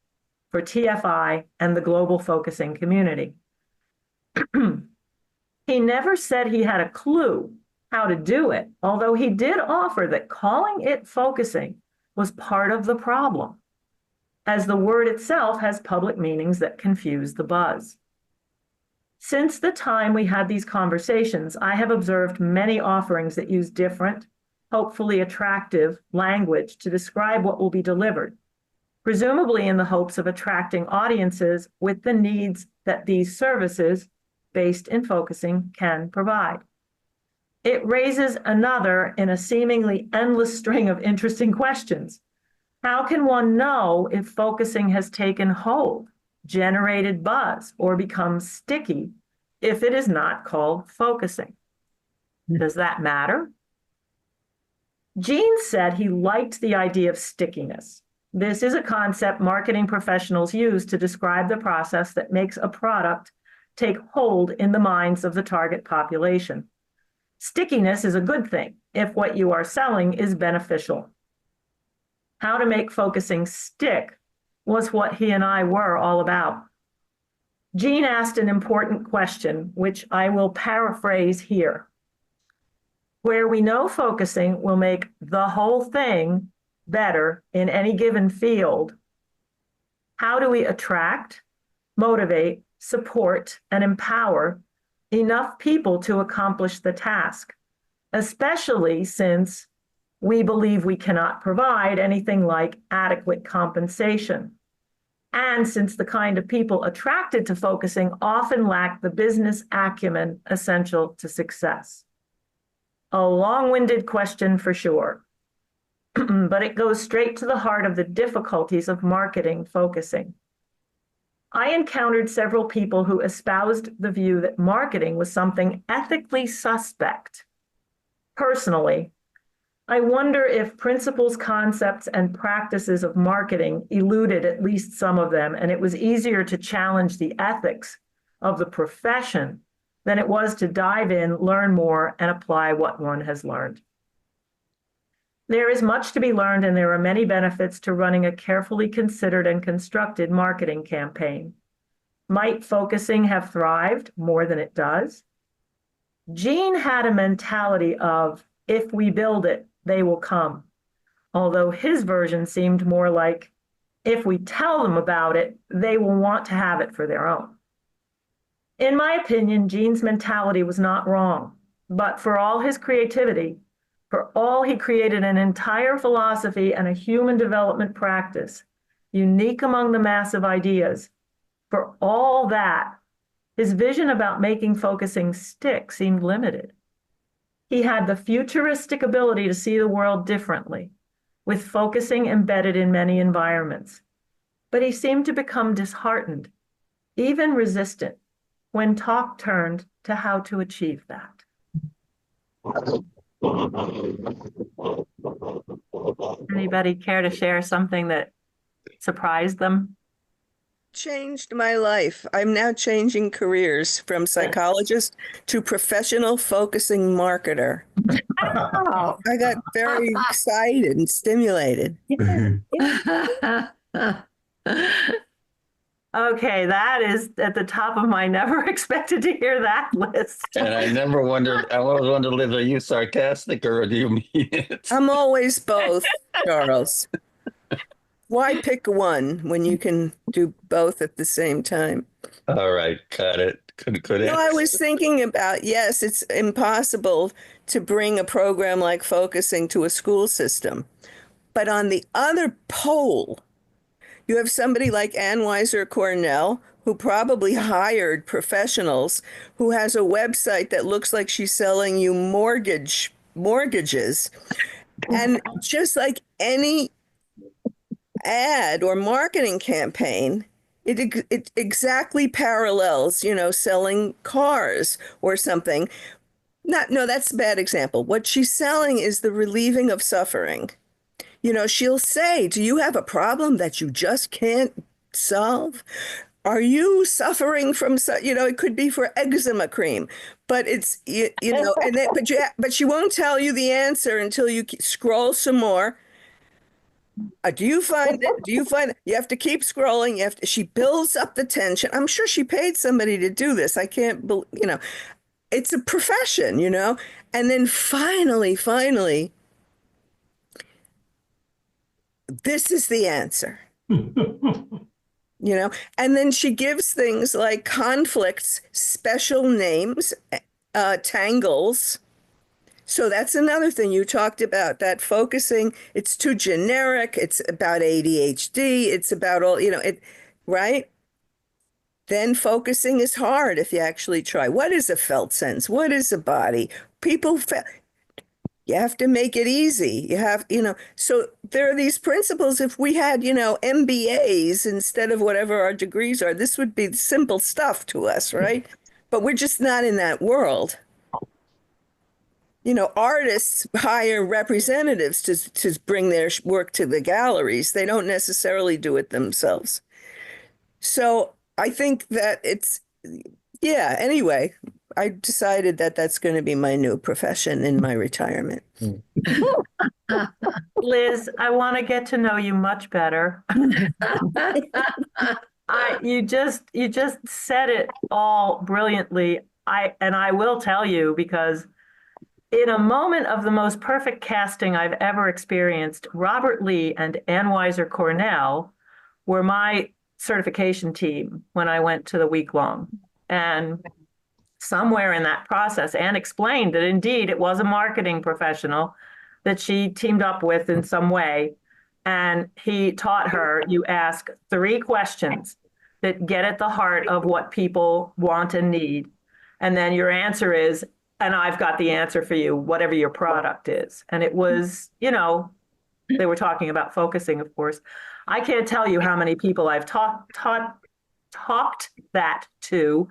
for TFI and the global focusing community. He never said he had a clue how to do it, although he did offer that calling it focusing was part of the problem, as the word itself has public meanings that confuse the buzz. Since the time we had these conversations, I have observed many offerings that use different, hopefully attractive language to describe what will be delivered, presumably in the hopes of attracting audiences with the needs that these services, based in focusing, can provide. It raises another in a seemingly endless string of interesting questions. How can one know if focusing has taken hold, generated buzz, or become sticky if it is not called focusing? Does that matter? Gene said he liked the idea of stickiness. This is a concept marketing professionals use to describe the process that makes a product take hold in the minds of the target population. Stickiness is a good thing if what you are selling is beneficial. How to make focusing stick was what he and I were all about. Gene asked an important question, which I will paraphrase here. Where we know focusing will make the whole thing better in any given field, how do we attract, motivate, support, and empower enough people to accomplish the task, especially since we believe we cannot provide anything like adequate compensation. And since the kind of people attracted to focusing often lack the business acumen essential to success. A long-winded question for sure, but it goes straight to the heart of the difficulties of marketing focusing. I encountered several people who espoused the view that marketing was something ethically suspect. Personally, I wonder if principles, concepts, and practices of marketing eluded at least some of them, and it was easier to challenge the ethics of the profession than it was to dive in, learn more, and apply what one has learned. There is much to be learned, and there are many benefits to running a carefully considered and constructed marketing campaign. Might focusing have thrived more than it does? Gene had a mentality of, if we build it, they will come. Although his version seemed more like, if we tell them about it, they will want to have it for their own. In my opinion, Gene's mentality was not wrong, but for all his creativity, for all he created an entire philosophy and a human development practice, unique among the massive ideas. For all that, his vision about making focusing stick seemed limited. He had the futuristic ability to see the world differently, with focusing embedded in many environments. But he seemed to become disheartened, even resistant, when talk turned to how to achieve that. Anybody care to share something that surprised them? Changed my life. I'm now changing careers from psychologist to professional focusing marketer. Oh. I got very excited and stimulated. Okay, that is at the top of my never expected to hear that list. And I always wondered, Liz, are you sarcastic or do you mean it? I'm always both, Charles. Why pick one when you can do both at the same time? All right, got it. Good No, I answer. was thinking about, yes, it's impossible to bring a program like focusing to a school system. But on the other pole, you have somebody like Ann Weiser Cornell, who probably hired professionals, who has a website that looks like she's selling you mortgages. And just like any ad or marketing campaign, it exactly parallels, selling cars or something. No, that's a bad example. What she's selling is the relieving of suffering. She'll say, do you have a problem that you just can't solve? Are you suffering from, it could be for eczema cream, but it's, and then, but she won't tell you the answer until you scroll some more. Do you find it? You have to keep scrolling. She builds up the tension. I'm sure she paid somebody to do this. I can't believe, it's a profession, and then finally, this is the answer, and then she gives things like conflicts, special names, tangles. So that's another thing you talked about, that focusing, it's too generic. It's about ADHD. It's about all, right? Then focusing is hard if you actually try. What is a felt sense? What is a body? You have to make it easy. You have, so there are these principles. If we had, MBAs instead of whatever our degrees are, this would be simple stuff to us, right? But we're just not in that world. Artists hire representatives to bring their work to the galleries. They don't necessarily do it themselves. So I think that anyway, I decided that that's going to be my new profession in my retirement. Liz, I want to get to know you much better. You just said it all brilliantly. I will tell you, because in a moment of the most perfect casting I've ever experienced, Robert Lee and Ann Weiser Cornell were my certification team when I went to the week long. And somewhere in that process and explained that indeed it was a marketing professional that she teamed up with in some way. And he taught her, you ask 3 questions that get at the heart of what people want and need. And then your answer is, and I've got the answer for you, whatever your product is. And it was, they were talking about focusing, of course. I can't tell you how many people I've talked that to.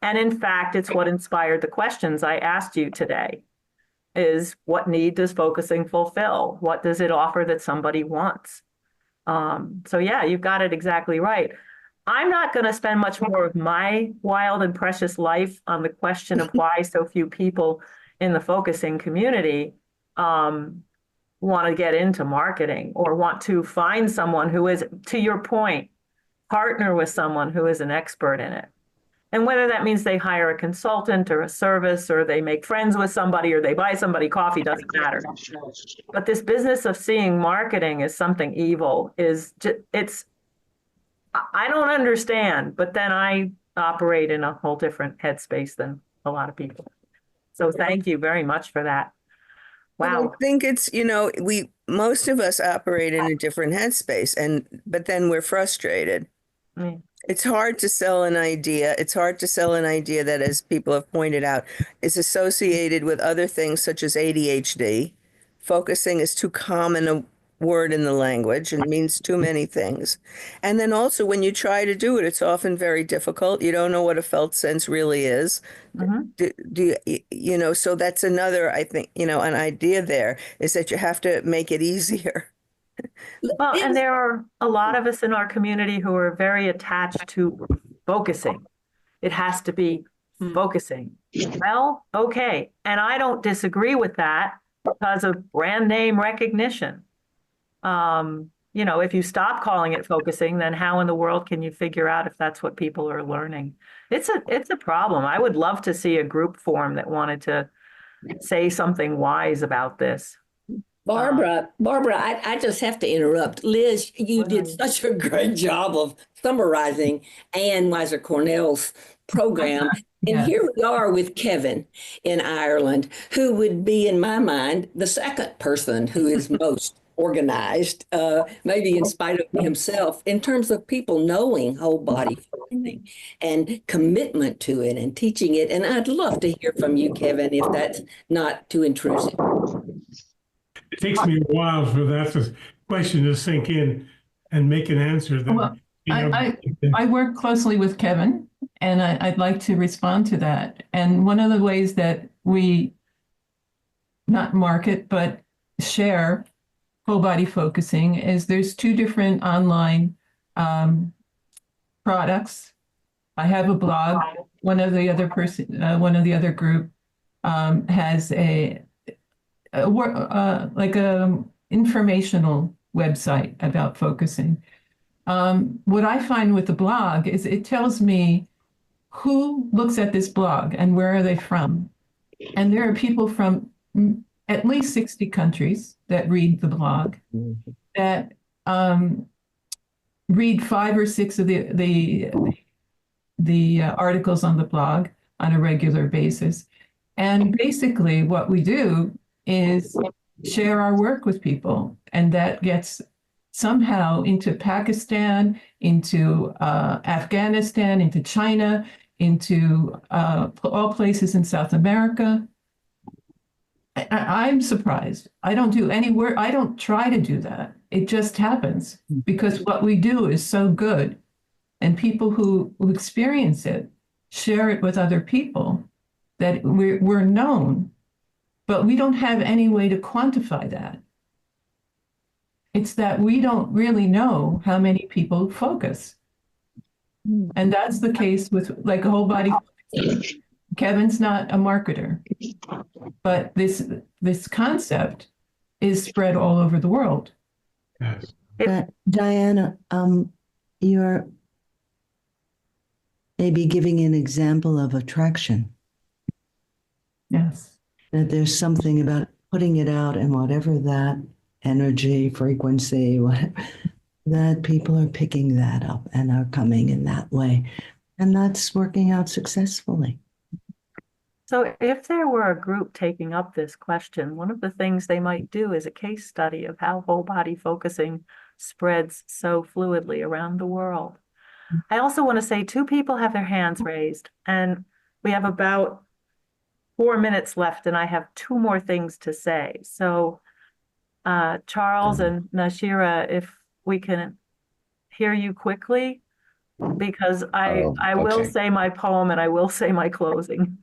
And in fact, it's what inspired the questions I asked you today, is what need does focusing fulfill? What does it offer that somebody wants? So yeah, you've got it exactly right. I'm not going to spend much more of my wild and precious life on the question of why so few people in the focusing community want to get into marketing or want to find someone who is, to your point, partner with someone who is an expert in it. And whether that means they hire a consultant or a service, or they make friends with somebody, or they buy somebody coffee, doesn't matter. But this business of seeing marketing as something evil I don't understand, but then I operate in a whole different headspace than a lot of people. So thank you very much for that. Wow. I think it's, most of us operate in a different headspace, but then we're frustrated. Mm. It's hard to sell an idea. It's hard to sell an idea that, as people have pointed out, is associated with other things such as ADHD. Focusing is too common a word in the language and means too many things. And then also when you try to do it, it's often very difficult. You don't know what a felt sense really is. Mm-hmm. So that's another, I think, an idea there is that you have to make it easier. Well, and there are a lot of us in our community who are very attached to focusing. It has to be focusing. Well, okay. And I don't disagree with that because of brand name recognition. If you stop calling it focusing, then how in the world can you figure out if that's what people are learning? It's a problem. I would love to see a group form that wanted to say something wise about this. Barbara, I just have to interrupt. Liz, you did such a great job of summarizing Ann Weiser Cornell's program. And here we are with Kevin in Ireland, who would be, in my mind, the second person who is most organized, maybe in spite of himself, in terms of people knowing whole body focusing and commitment to it and teaching it. And I'd love to hear from you, Kevin, if that's not too intrusive. It takes me a while for that question to sink in and make an answer. Well, I work closely with Kevin, and I'd like to respond to that. And one of the ways that we not market, but share whole body focusing is there's 2 different online products. I have a blog. One of the other group has a informational website about focusing. What I find with the blog is it tells me who looks at this blog and where are they from. And there are people from at least 60 countries that read the blog, that read 5 or 6 of the articles on the blog on a regular basis. And basically what we do is share our work with people, and that gets somehow into Pakistan, into Afghanistan, into China, into all places in South America. I'm surprised. I don't do any work. I don't try to do that. It just happens because what we do is so good, and people who experience it share it with other people, that we're known, but we don't have any way to quantify that. It's that we don't really know how many people focus. And that's the case with like a whole body. Kevin's not a marketer, but this concept is spread all over the world. Yes. Diana, you're maybe giving an example of attraction. Yes. That there's something about putting it out and whatever that energy, frequency, whatever, that people are picking that up and are coming in that way. And that's working out successfully. So if there were a group taking up this question, one of the things they might do is a case study of how whole body focusing spreads so fluidly around the world. I also want to say 2 people have their hands raised, and we have about 4 minutes left, and I have 2 more things to say. So Charles and Nashira, if we can hear you quickly, because I will Okay. say my poem and I will say my closing.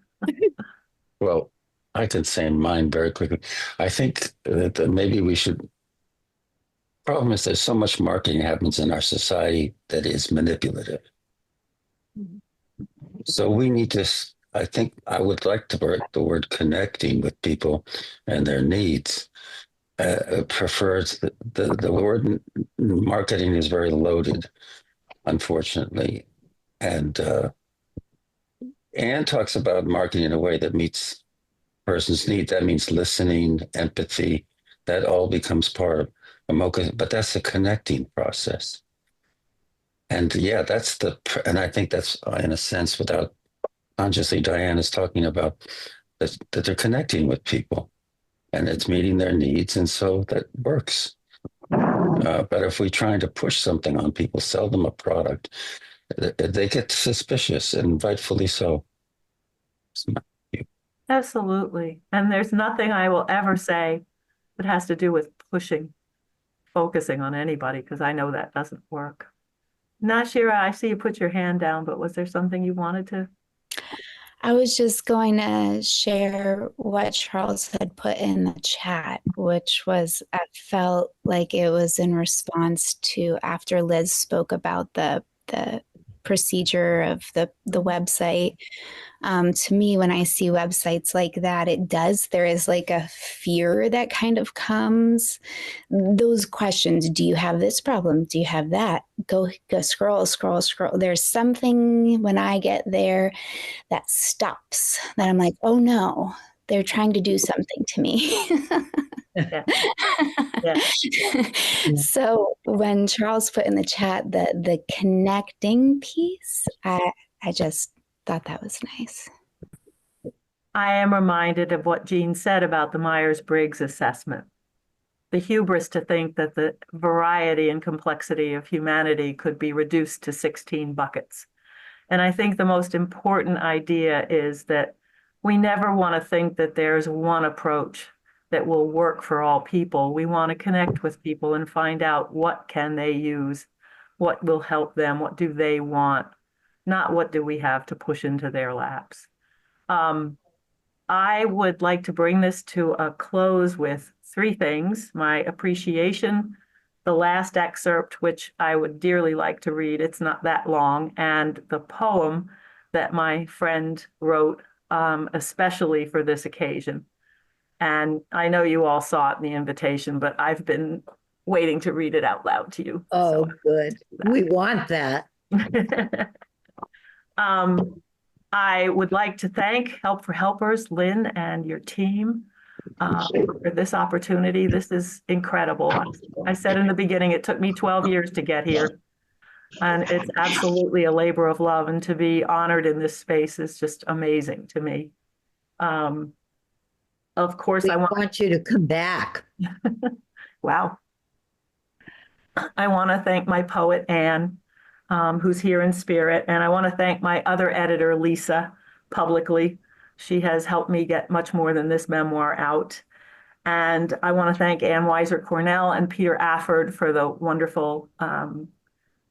Well, I can say mine very quickly. I think that maybe we should. Problem is, there's so much marketing happens in our society that is manipulative. So we need to. I think I would like to work the word connecting with people and their needs. Prefers the word marketing is very loaded, unfortunately, and Anne talks about marketing in a way that meets person's need. That means listening, empathy. That all becomes part of Amoka, but that's the connecting process. And yeah, and I think that's in a sense, without consciously, Diane is talking about that they're connecting with people and it's meeting their needs. And so that works. But if we're trying to push something on people, sell them a product, they get suspicious, and rightfully so. Absolutely. And there's nothing I will ever say that has to do with focusing on anybody, because I know that doesn't work. Nashira, I see you put your hand down, but was there something you wanted to? I was just going to share what Charles had put in the chat, which was, I felt like it was in response to after Liz spoke about the procedure of the website. To me, when I see websites like that, there is like a fear that kind of comes. Those questions, do you have this problem? Do you have that? Go scroll. There's something when I get there that stops, that I'm like, oh no, they're trying to do something to me. Yeah. Yeah. So when Charles put in the chat the connecting piece, I just thought that was nice. I am reminded of what Gene said about the Myers-Briggs assessment. The hubris to think that the variety and complexity of humanity could be reduced to 16 buckets. And I think the most important idea is that we never want to think that there's one approach that will work for all people. We want to connect with people and find out what can they use, what will help them, what do they want, not what do we have to push into their laps. I would like to bring this to a close with 3 things: my appreciation, the last excerpt, which I would dearly like to read, it's not that long, and the poem that my friend wrote especially for this occasion. And I know you all saw it in the invitation, but I've been waiting to read it out loud to you. Oh, good. We want that. I would like to thank Help for Helpers, Lynn, and your team for this opportunity. This is incredible. I said in the beginning, it took me 12 years to get here, and it's absolutely a labor of love, and to be honored in this space is just amazing to me. Of course, I want you to come back. Wow. I want to thank my poet, Anne, who's here in spirit. And I want to thank my other editor, Lisa, publicly. She has helped me get much more than this memoir out. And I want to thank Ann Weiser Cornell and Peter Afford for the wonderful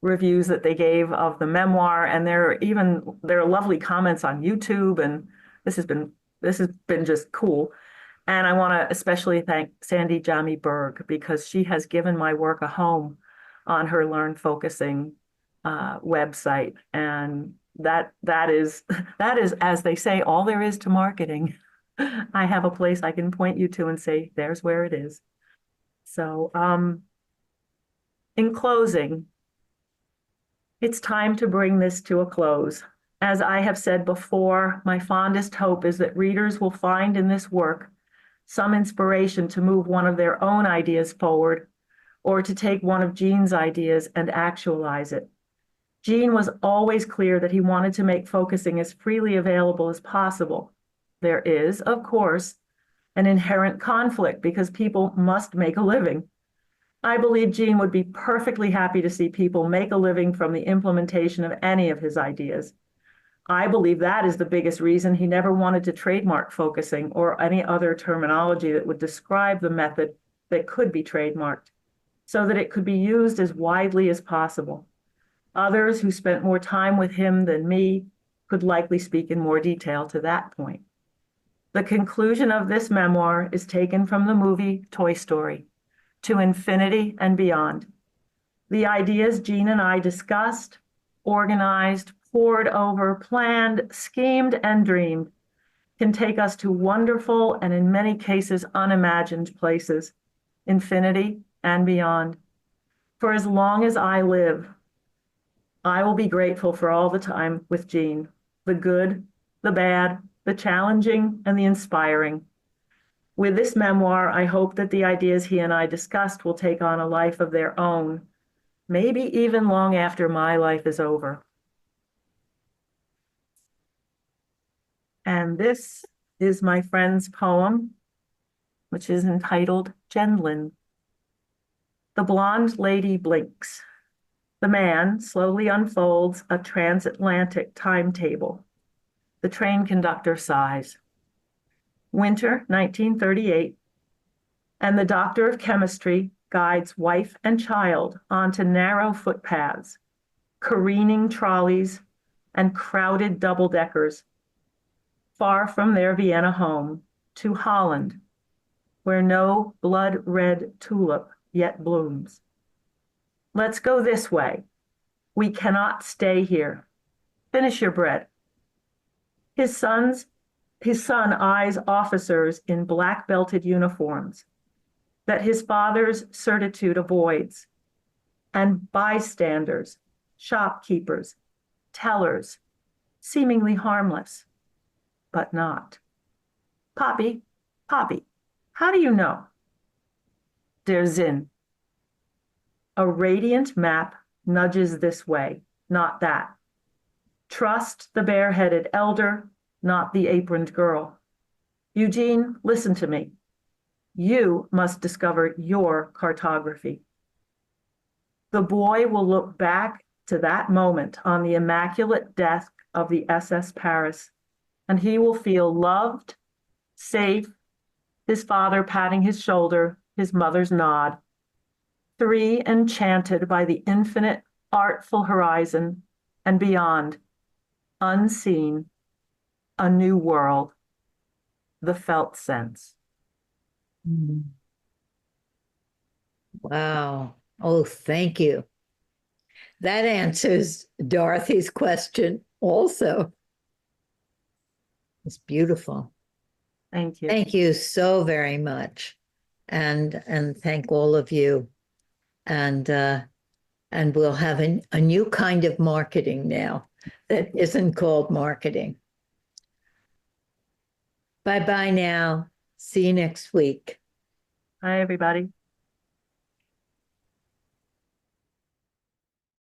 reviews that they gave of the memoir. And there are lovely comments on YouTube. And this has been just cool. And I want to especially thank Sandy Jahmi Burg, because she has given my work a home on her Learn Focusing website. And that is, as they say, all there is to marketing. I have a place I can point you to and say, there's where it is. So in closing, it's time to bring this to a close. As I have said before, my fondest hope is that readers will find in this work some inspiration to move one of their own ideas forward, or to take one of Gene's ideas and actualize it. Gene was always clear that he wanted to make focusing as freely available as possible. There is, of course, an inherent conflict because people must make a living. I believe Gene would be perfectly happy to see people make a living from the implementation of any of his ideas. I believe that is the biggest reason he never wanted to trademark focusing or any other terminology that would describe the method that could be trademarked, so that it could be used as widely as possible. Others who spent more time with him than me could likely speak in more detail to that point. The conclusion of this memoir is taken from the movie Toy Story, To Infinity and Beyond. The ideas Gene and I discussed, organized, pored over, planned, schemed, and dreamed can take us to wonderful and in many cases unimagined places, infinity and beyond. For as long as I live, I will be grateful for all the time with Gene, the good, the bad, the challenging, and the inspiring. With this memoir, I hope that the ideas he and I discussed will take on a life of their own, maybe even long after my life is over. And this is my friend's poem, which is entitled Gendlin. The blonde lady blinks. The man slowly unfolds a transatlantic timetable. The train conductor sighs. Winter 1938, and the doctor of chemistry guides wife and child onto narrow footpaths, careening trolleys, and crowded double-deckers, far from their Vienna home, to Holland, where no blood-red tulip yet blooms. Let's go this way. We cannot stay here. Finish your bread. His son eyes officers in black-belted uniforms that his father's certitude avoids, and bystanders, shopkeepers, tellers, seemingly harmless, but not. Poppy, Poppy, how do you know? Der Sinn. A radiant map nudges this way, not that. Trust the bareheaded elder, not the aproned girl. Eugene, listen to me. You must discover your cartography. The boy will look back to that moment on the immaculate deck of the SS Paris, and he will feel loved, safe, his father patting his shoulder, his mother's nod, three enchanted by the infinite, artful horizon and beyond, unseen, a new world, the felt sense. Wow. Oh, thank you. That answers Dorothy's question also. It's beautiful. Thank you. Thank you so very much. And thank all of you. And we'll have a new kind of marketing now that isn't called marketing. Bye-bye now. See you next week. Hi, everybody.